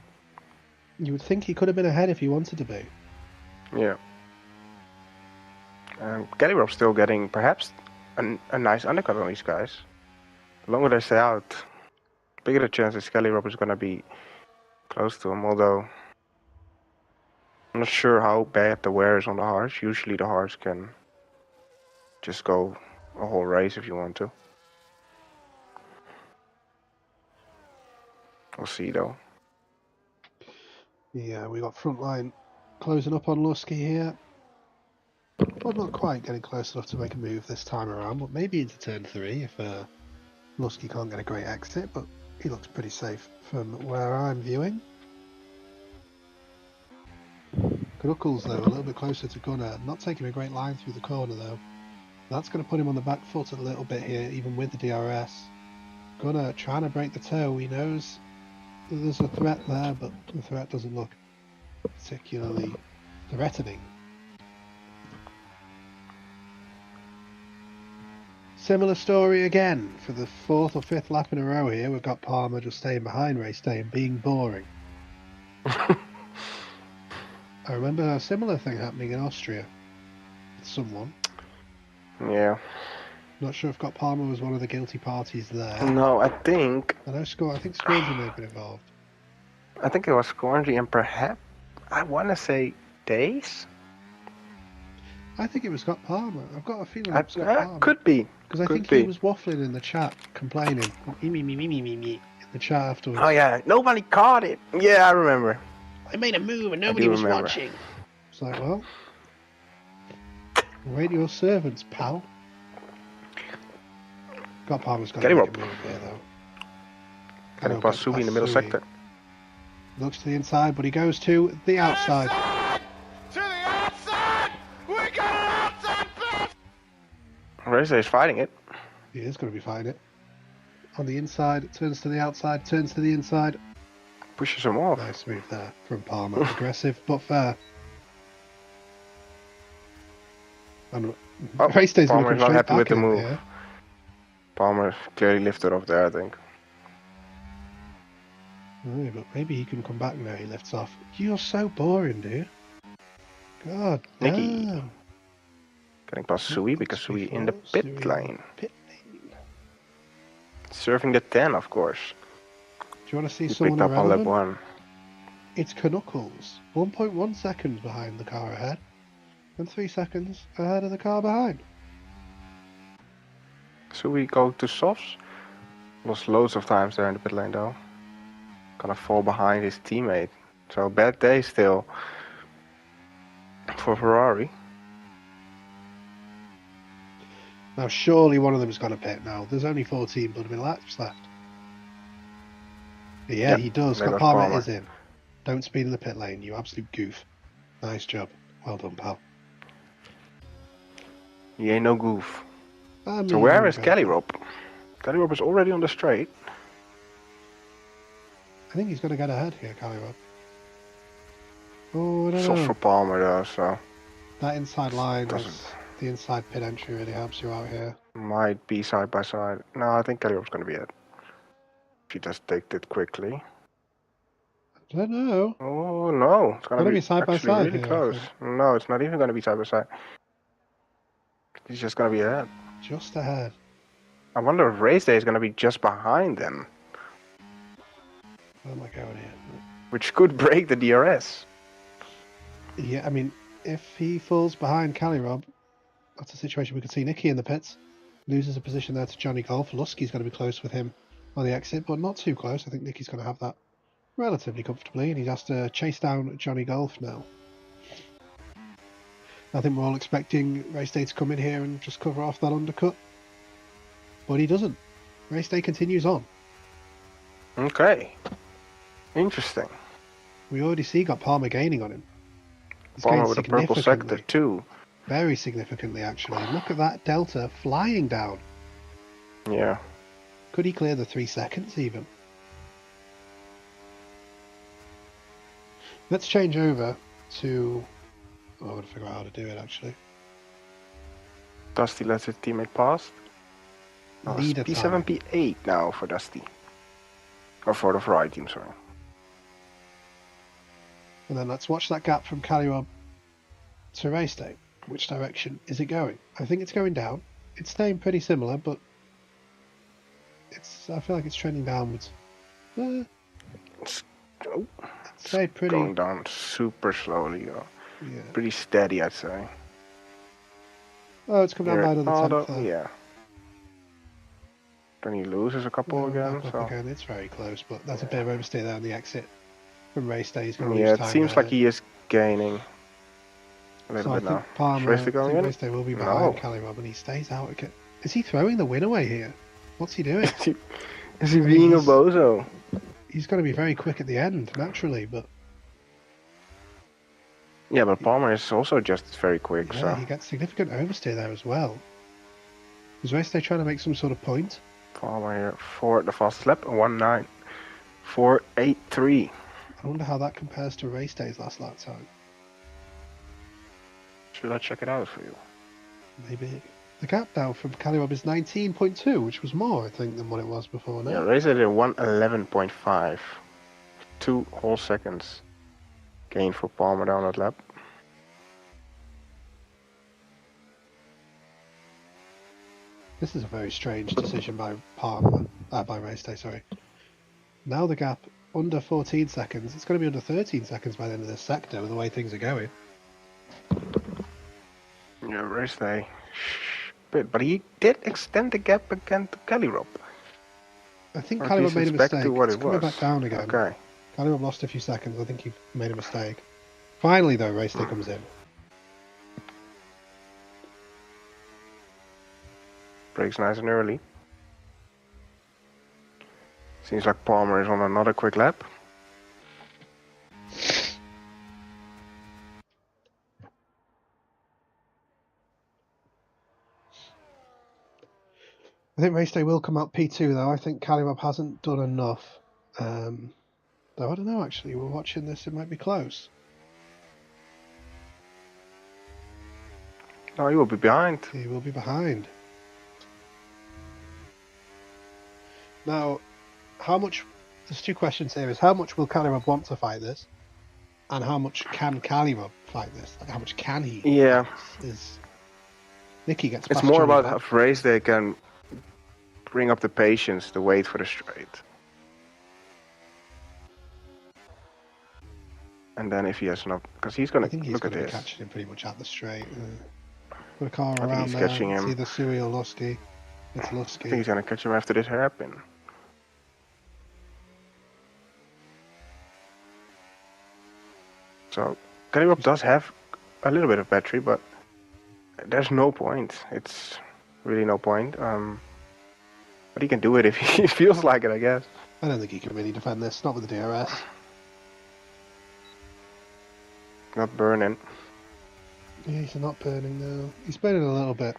You would think he could have been ahead if he wanted to be. Yeah. Galleyrop's still getting perhaps a nice undercut on these guys. The longer they stay out, bigger the chance that Galleyrob is going to be close to him, although I'm not sure how bad the wear is on the hards. Usually the hards can just go a whole race if you want to. We'll see though. Yeah, we got front line closing up on Lusky here. Well, not quite getting close enough to make a move this time around, but maybe into turn 3 if Lusky can't get a great exit, but he looks pretty safe from where I'm viewing. Knuckles, though, a little bit closer to Gunner, not taking a great line through the corner, though. That's going to put him on the back foot a little bit here, even with the DRS. Gunner trying to break the toe. He knows that there's a threat there, but the threat doesn't look particularly threatening. Similar story again for the 4th or 5th lap in a row here. We've got Palmer just staying behind Race Day and being boring. I remember a similar thing happening in Austria with someone. Yeah. Not sure if Palmer was one of the guilty parties there. No, I think I think Scorngy may have been involved. I think it was Scorngy and perhaps I want to say Days. I think it was Scott Palmer. I've got a feeling it was Scott Palmer. Could be. Because I think he was waffling in the chat, complaining. Me, in the chat afterwards. Oh yeah, nobody caught it. Yeah, I remember. I made a move and nobody was watching. It's like, well, wait your servants, pal. Scott Palmer's got to make a move here, though. Getting past Subi in the middle sector. Looks to the inside, but he goes to the outside. Racer is fighting it. He is going to be fighting it. On the inside, it turns to the outside, turns to the inside. Pushes him off. Nice move there from Palmer. Aggressive, but fair. And Race Day's Palmer is not happy with the move. Here. Palmer clearly lifted off there, I think. Oh, but maybe he can come back now. He lifts off. You're so boring, dude. God Nicky. damn. Getting past Sui because Sui in the pit lane. Serving the 10, of course. Do you want to see he someone picked up on lap irrelevant? 1. It's Knuckles. 1.1 seconds behind the car ahead. And 3 seconds ahead of the car behind. Sui go to softs. Lost loads of times there in the pit lane though. Gonna fall behind his teammate. So bad day still for Ferrari. Now surely one of them is going to pit now. There's only 14 bloody laps left. But yeah, he does. Scott Palmer is in. Don't speed in the pit lane, you absolute goof. Nice job. Well done, pal. He ain't no goof. I mean, so where is Galleyrob? Galleyrob is already on the straight. I think he's going to get ahead here, Galleyrob. Oh, I don't Soft know. for Palmer though, so... That inside line, the inside pit entry really helps you out here. Might be side by side. No, I think Galleyrop's going to be it. If he just takes it quickly. I don't know. Oh no, it's going to be side by side really here, close. No, it's not even going to be side by side. He's just going to be ahead. Just ahead. I wonder if Race Day is going to be just behind them. Where am I going here? Which could break the DRS. Yeah, I mean, if he falls behind Galleyrob, that's a situation we could see Nicky in the pits. Loses a position there to Johnny Golf. Lusky's going to be close with him on the exit, but not too close. I think Nicky's going to have that relatively comfortably, and he has to chase down Johnny Golf now. I think we're all expecting Race Day to come in here and just cover off that undercut. But he doesn't. Race Day continues on. Okay. Interesting. We already see got Palmer gaining on him. He's Palmer with a purple sector too. Very significantly, actually. Look at that delta flying down. Yeah. Could he clear the 3 seconds even? Let's change over to... Oh, I'm going to figure out how to do it, actually. Dusty lets his teammate pass. Oh, it's Leader P7, timing. P8 now for Dusty. Or for the Ferrari team, sorry. And then let's watch that gap from Calirob to race day. Which direction is it going? I think it's going down. It's staying pretty similar, but I feel like it's trending downwards. It's, oh, It's stayed pretty... going down super slowly, though. Yeah. Pretty steady, I'd say. Oh, it's come down by another tenth there. Yeah. Then he loses a couple Well, again. back So. up again. It's very close, but that's a bit of oversteer there on the exit from race day. He's going to Yeah, lose it time seems there. like he is gaining a little So bit I think now. Palmer, Race day going in? race day will be behind Calirob, and he stays out again. Is he throwing the win away here? What's he doing? Is he being a bozo? He's going to be very quick at the end, naturally, but... Yeah, but Palmer is also just very quick, Yeah, so... he gets significant oversteer there as well. Is race day trying to make some sort of point? Palmer here for the fastest lap, 1:09.483. I wonder how that compares to race day's last lap time. Should I check it out for you? Maybe. The gap now from Calirob is 19.2, which was more, I think, than what it was before now. Yeah, race day did 1:11.5. 2 whole seconds gain for Palmer down that lap. This is a very strange decision by Palmer, by race day, sorry. Now the gap under 14 seconds. It's going to be under 13 seconds by the end of this sector with the way things are going. Yeah, race day. But he did extend the gap again to Calirob. I think Or at Calirob least made a it's back mistake. to what It's it coming was. back down again. Okay. Calirob lost a few seconds. I think he made a mistake. Finally, though, race day comes in. Breaks nice and early. Seems like Palmer is on another quick lap. I think race day will come out P2, though. I think Calirob hasn't done enough. Though I don't know, actually. We're watching this. It might be close. No, he will be behind. He will be behind. Now, how much... There's two questions here. Is how much will Calirob want to fight this? And how much can Calirob fight this? Like, how much can he? Yeah. Is Nicky gets It's past more Johnny about Bob. how race they can bring up the patience to wait for the straight. And then if he has enough, because he's I gonna think he's look going at to be this. catching him pretty much at the straight. Put a car think around he's there. catching It's him. either Sui or Lusky. It's I think Lusky. he's gonna catch him after this hairpin. So Calirob does have a little bit of battery, but there's no point. It's really no point. But he can do it if he feels like it, I guess. I don't think he can really defend this. Not with the DRS. Not burning. Yeah, he's not burning now. He's burning a little bit.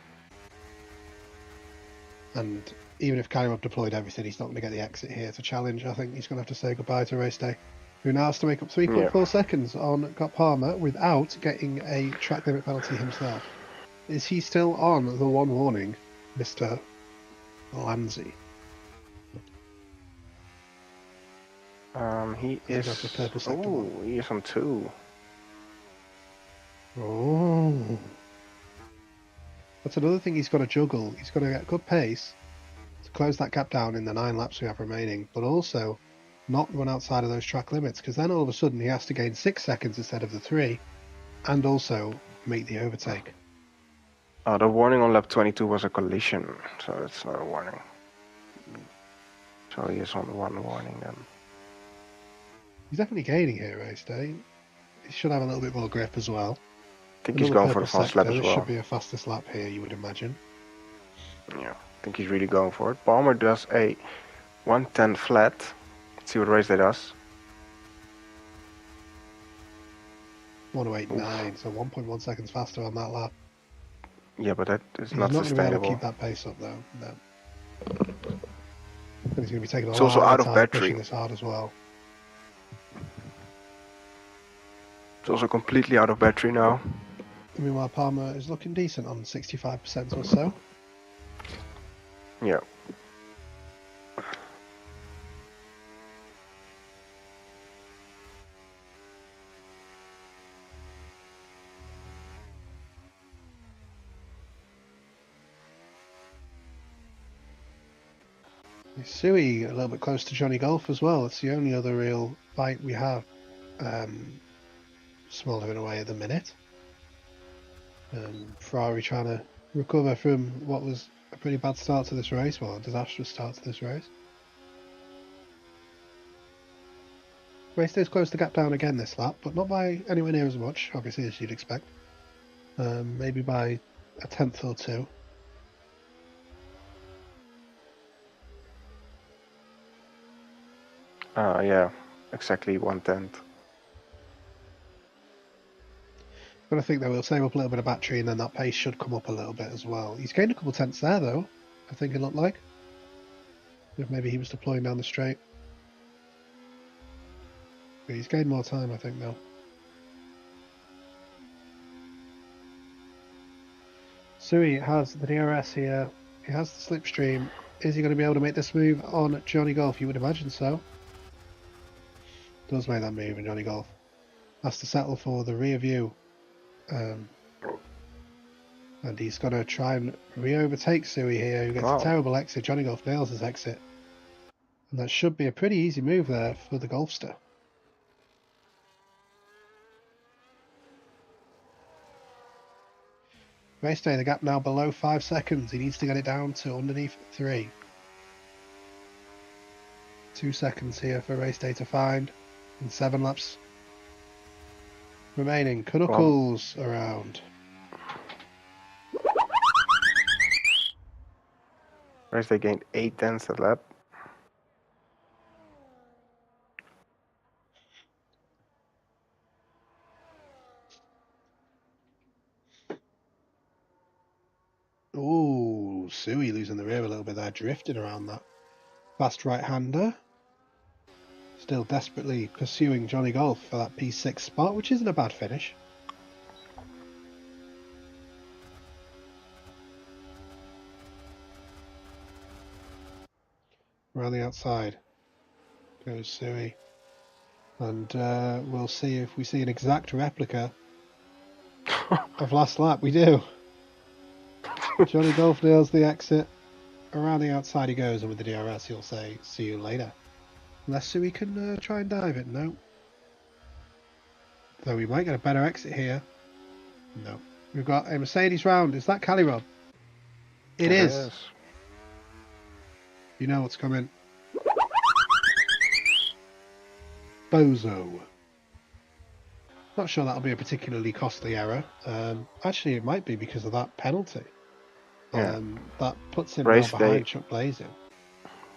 And even if Calirob deployed everything, he's not going to get the exit here to challenge. I think he's going to have to say goodbye to race day. Who now has to make up 3.4 seconds on Scott Palmer without getting a track limit penalty himself. Is he still on the one warning, Mr. Lanzi? He Has he got the purple is. sector Oh, one? he is on 2. Oh. That's another thing he's got to juggle. He's got to get good pace to close that gap down in the 9 laps we have remaining, but also not run outside of those track limits, because then all of a sudden he has to gain 6 seconds instead of the 3, and also make the overtake. The warning on lap 22 was a collision, so it's not a warning. So he is on the 1 warning then. He's definitely gaining here, race day. He should have a little bit more grip as well. I think he's Another going for the purple fast lap sector. as This well. should be a fastest lap here, you would imagine. Yeah, I think he's really going for it. Palmer does a 110 flat. Let's see what race that does. 1:08.9, so 1.1 seconds faster on that lap. Yeah, but that is He's not not going to be able to sustainable. keep that pace up though. No. And he's going to be taking a It's lot also of out of time battery. pushing this hard as well. It's also completely out of battery now. Meanwhile, Palmer is looking decent on 65% or so. Yeah. Sui a little bit close to Johnny Golf as well. It's the only other real fight we have. Smaller in a way at the minute. Ferrari trying to recover from what was a pretty bad start to this race, well, a disastrous start to this race. Race stays close the gap down again this lap, but not by anywhere near as much, obviously, as you'd expect. Maybe by a tenth or two. Yeah, exactly 1/10. But I think that we'll save up a little bit of battery and then that pace should come up a little bit as well. He's gained a couple tenths there though, I think it looked like. If maybe he was deploying down the straight. But he's gained more time, I think, now. Sui has the DRS here. He has the slipstream. Is he going to be able to make this move on Johnny Golf? You would imagine so. Does make that move in Johnny Golf. Has to settle for the rear view. And he's going to try and re-overtake Sui here, who gets a terrible exit. Johnny Golf nails his exit. And that should be a pretty easy move there for the Golfster. Race day, the gap now below 5 seconds. He needs to get it down to underneath 3. 2 seconds here for race day to find. And 7 laps remaining. Knuckles around. Race day gained 8 tenths a lap. Ooh, Sui losing the rear a little bit there, drifting around that. Fast right-hander. Still desperately pursuing Johnny Golf for that P6 spot, which isn't a bad finish. Around the outside goes Sui. And we'll see if we see an exact replica of last lap. We do. Johnny Golf nails the exit. Around the outside he goes, and with the DRS he'll say, see you later. Unless Sui can try and dive it. No. Though we might get a better exit here. No. We've got a Mercedes round. Is that Cali Rob? It is. Yes. You know what's coming. Bozo. Not sure that'll be a particularly costly error. Actually, it might be because of that penalty. Yeah. That puts him Race now behind day. Chuck Blazing.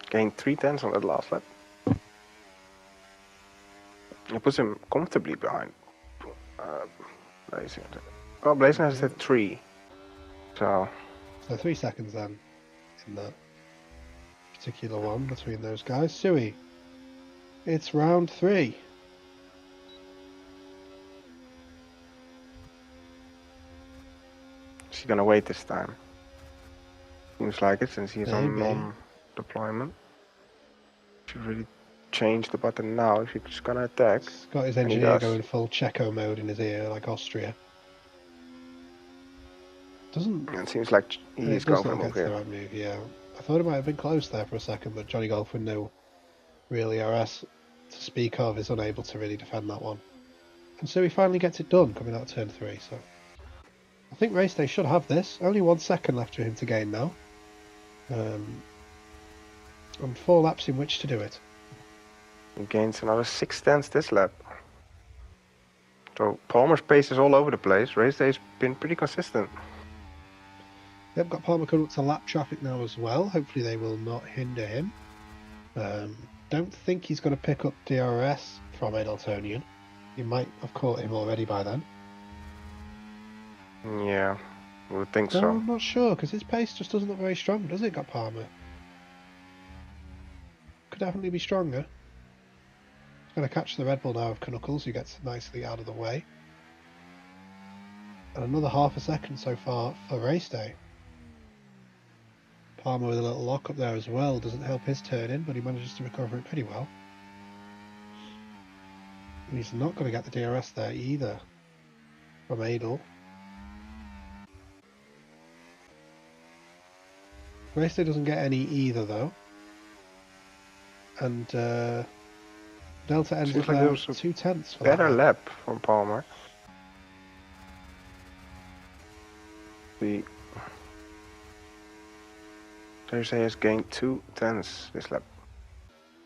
Gained 3 tenths on that last lap. It puts him comfortably behind Blazing. Oh, Blazing has said 3. So 3 seconds then in that particular one between those guys. Sui, it's round 3. is he gonna wait this time? Seems like it, since he's on Maybe. non-deployment. Should really change the button now if he's gonna attack. He's got his And he engineer does. going full Checo mode in his ear, like Austria. Doesn't It seems like he is going for a move the here. right move, yeah. I thought it might have been close there for a second, but Johnny Golf with no real ERS to speak of is unable to really defend that one. And so he finally gets it done coming out of turn 3, so I think race day should have this. Only 1 second left for him to gain now. And 4 laps in which to do it. He gains another 6 tenths this lap. So Palmer's pace is all over the place. Race day's been pretty consistent. They've got Palmer coming up to lap traffic now as well. Hopefully they will not hinder him. Don't think he's going to pick up DRS from Adaltonian. He might have caught him already by then. Yeah, I would think No, so. I'm not sure, because his pace just doesn't look very strong, does it, got Palmer? Could definitely be stronger. He's going to catch the Red Bull now of Knuckles, who gets nicely out of the way. And another half a second so far for race day. Palmer with a little lock up there as well. Doesn't help his turn in, but he manages to recover it pretty well. And he's not going to get the DRS there either from Adel. Race day doesn't get any either though. And Delta ends Seems up like there there was a 2/10 for better that. lap from Palmer. Thursday has gained 2/10 this lap.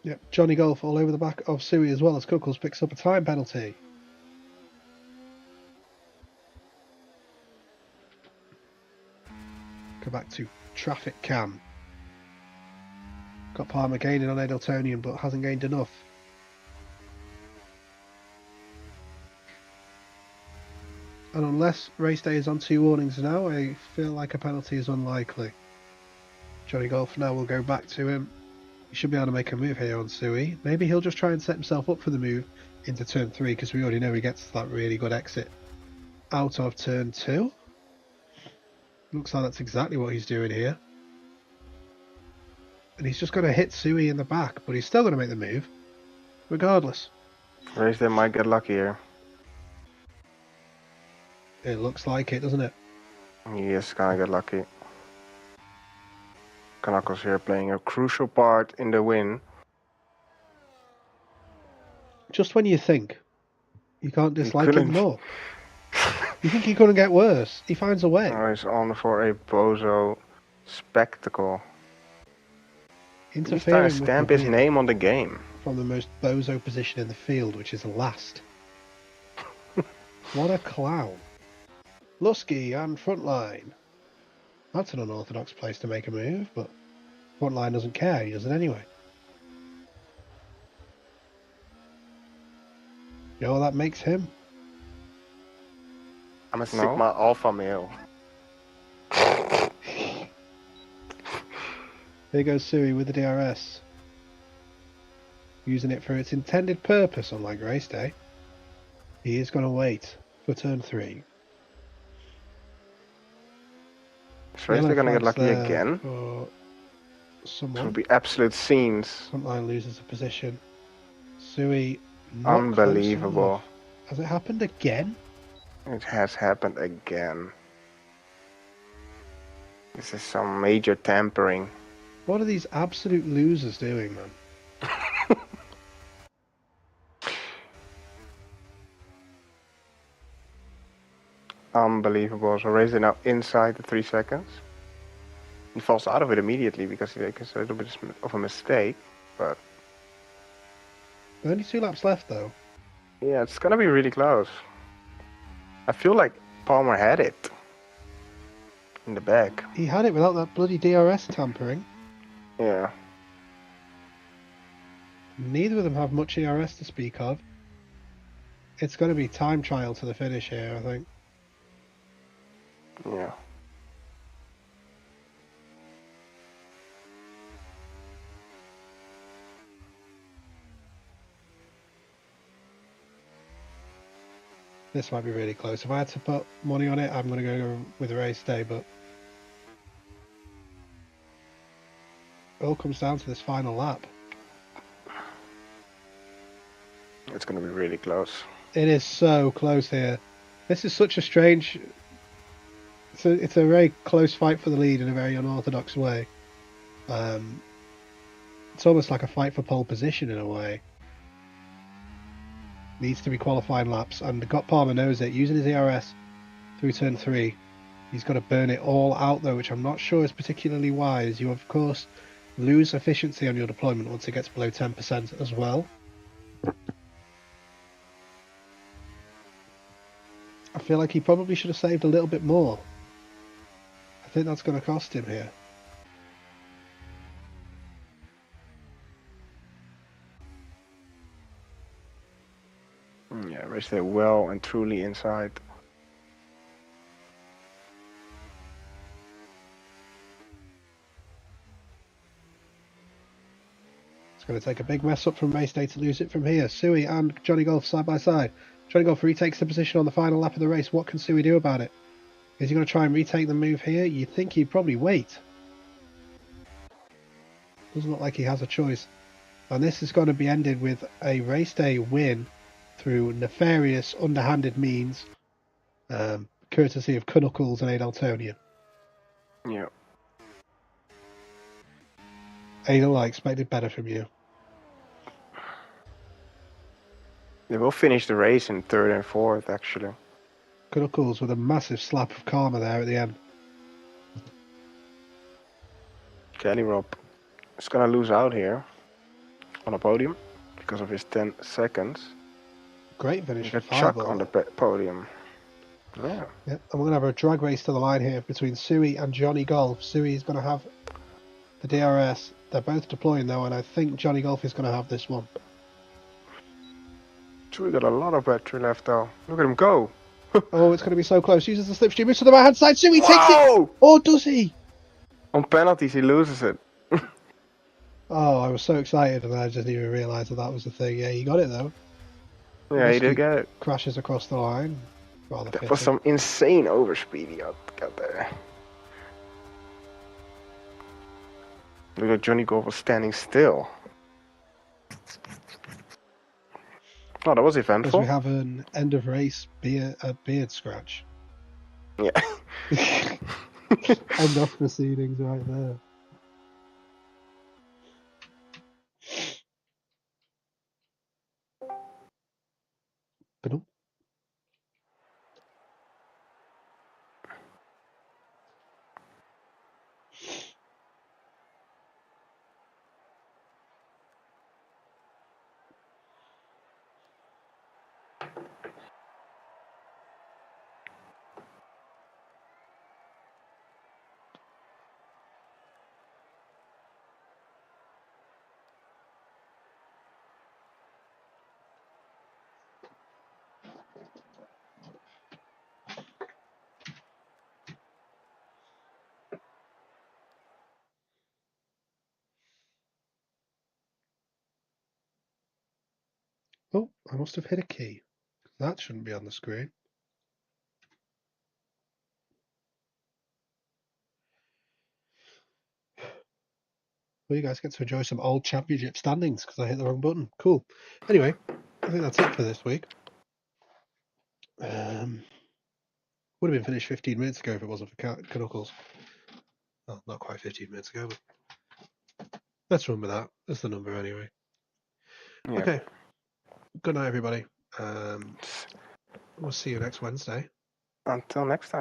Yep, Johnny Golf all over the back of Sui as well as Cuckles picks up a time penalty. Go back to traffic cam. Got Palmer gaining on Edeltonian, but hasn't gained enough. And unless race day is on 2 warnings now, I feel like a penalty is unlikely. Johnny Golf now will go back to him. He should be able to make a move here on Sui. Maybe he'll just try and set himself up for the move into turn 3, because we already know he gets that really good exit out of turn 2. Looks like that's exactly what he's doing here. And he's just going to hit Sui in the back, but he's still going to make the move, regardless. Race day might get lucky here. It looks like it, doesn't it? He is gonna get lucky. Kanakos here playing a crucial part in the win. Just when you think you can't dislike him couldn't. more. You think he couldn't get worse. He finds a way. Now he's on for a bozo spectacle. He's trying Interfering to with stamp the his win name on the game. from the most bozo position in the field, which is last. What a clown. Lusky and Frontline. That's an unorthodox place to make a move, but Frontline doesn't care. He does it anyway. You know what that makes him? I'm a Sigma Alpha male. Here goes Sui with the DRS. Using it for its intended purpose, unlike race day. He is going to wait for turn 3. Is Race day gonna get lucky again? For It someone. would be absolute scenes. Frontline loses a position. Sui. not close Unbelievable. enough. Has it happened again? It has happened again. This is some major tampering. What are these absolute losers doing, man? Unbelievable. So Race day now inside the 3 seconds. He falls out of it immediately because he makes a little bit of a mistake. But Only 2 laps left, though. yeah, it's gonna be really close. I feel like Palmer had it in the bag. He had it without that bloody DRS tampering. Yeah. Neither of them have much ERS to speak of. It's going to be time trial to the finish here, I think. Yeah. This might be really close. If I had to put money on it, I'm going to go with race day, but it all comes down to this final lap. It's gonna be really close. It is so close here. This is such a strange... It's a very close fight for the lead in a very unorthodox way. It's almost like a fight for pole position in a way. Needs to be qualifying laps, and Palmer knows it. Using his ERS through turn 3, he's got to burn it all out though, which I'm not sure is particularly wise. You of course lose efficiency on your deployment once it gets below 10% as well. I feel like he probably should have saved a little bit more. I think that's going to cost him here. Yeah, Race day well and truly inside. It's going to take a big mess up from race day to lose it from here. Sui and Johnny Golf side by side. Johnny Golf retakes the position on the final lap of the race. What can Suey do about it? Is he going to try and retake the move here? You'd think he'd probably wait. Doesn't look like he has a choice. And this is going to be ended with a race day win through nefarious, underhanded means, courtesy of Knuckles and Adaltonian. Yeah. Adel, I expected better from you. They will finish the race in 3rd and 4th, actually. Knuckles with a massive slap of karma there at the end. Kelly Rob is going to lose out here on a podium because of his 10 seconds. Great finish We for got Chuck Fireball. on the podium. Yeah. Yep, and we're going to have a drag race to the line here between Suey and Johnny Golf. Suey is going to have the DRS. They're both deploying though, and I think Johnny Golf is going to have this one. So we got a lot of battery left though. Look at him go. Oh, it's going to be so close. Uses the slipstream. Moves to the right hand side. Suey takes it. Whoa! Oh, does he? On penalties, he loses it. Oh, I was so excited and I just didn't even realise that was the thing. Yeah, he got it though. Yeah, he did get it. Crashes across the line. Rather That fitting. was some insane overspeed he got there. Look at Johnny Golf was standing still. Oh, that was Because eventful. we have an end of race beard scratch. Yeah. End of proceedings right there. Ba-dum. Oh, I must have hit a key. That shouldn't be on the screen. Well, you guys get to enjoy some old championship standings because I hit the wrong button. Cool. Anyway, I think that's it for this week. Would have been finished 15 minutes ago if it wasn't for Knuckles. Well, not quite 15 minutes ago, but let's run with that. That's the number anyway. Yeah. Okay. Good night, everybody. We'll see you next Wednesday. Until next time.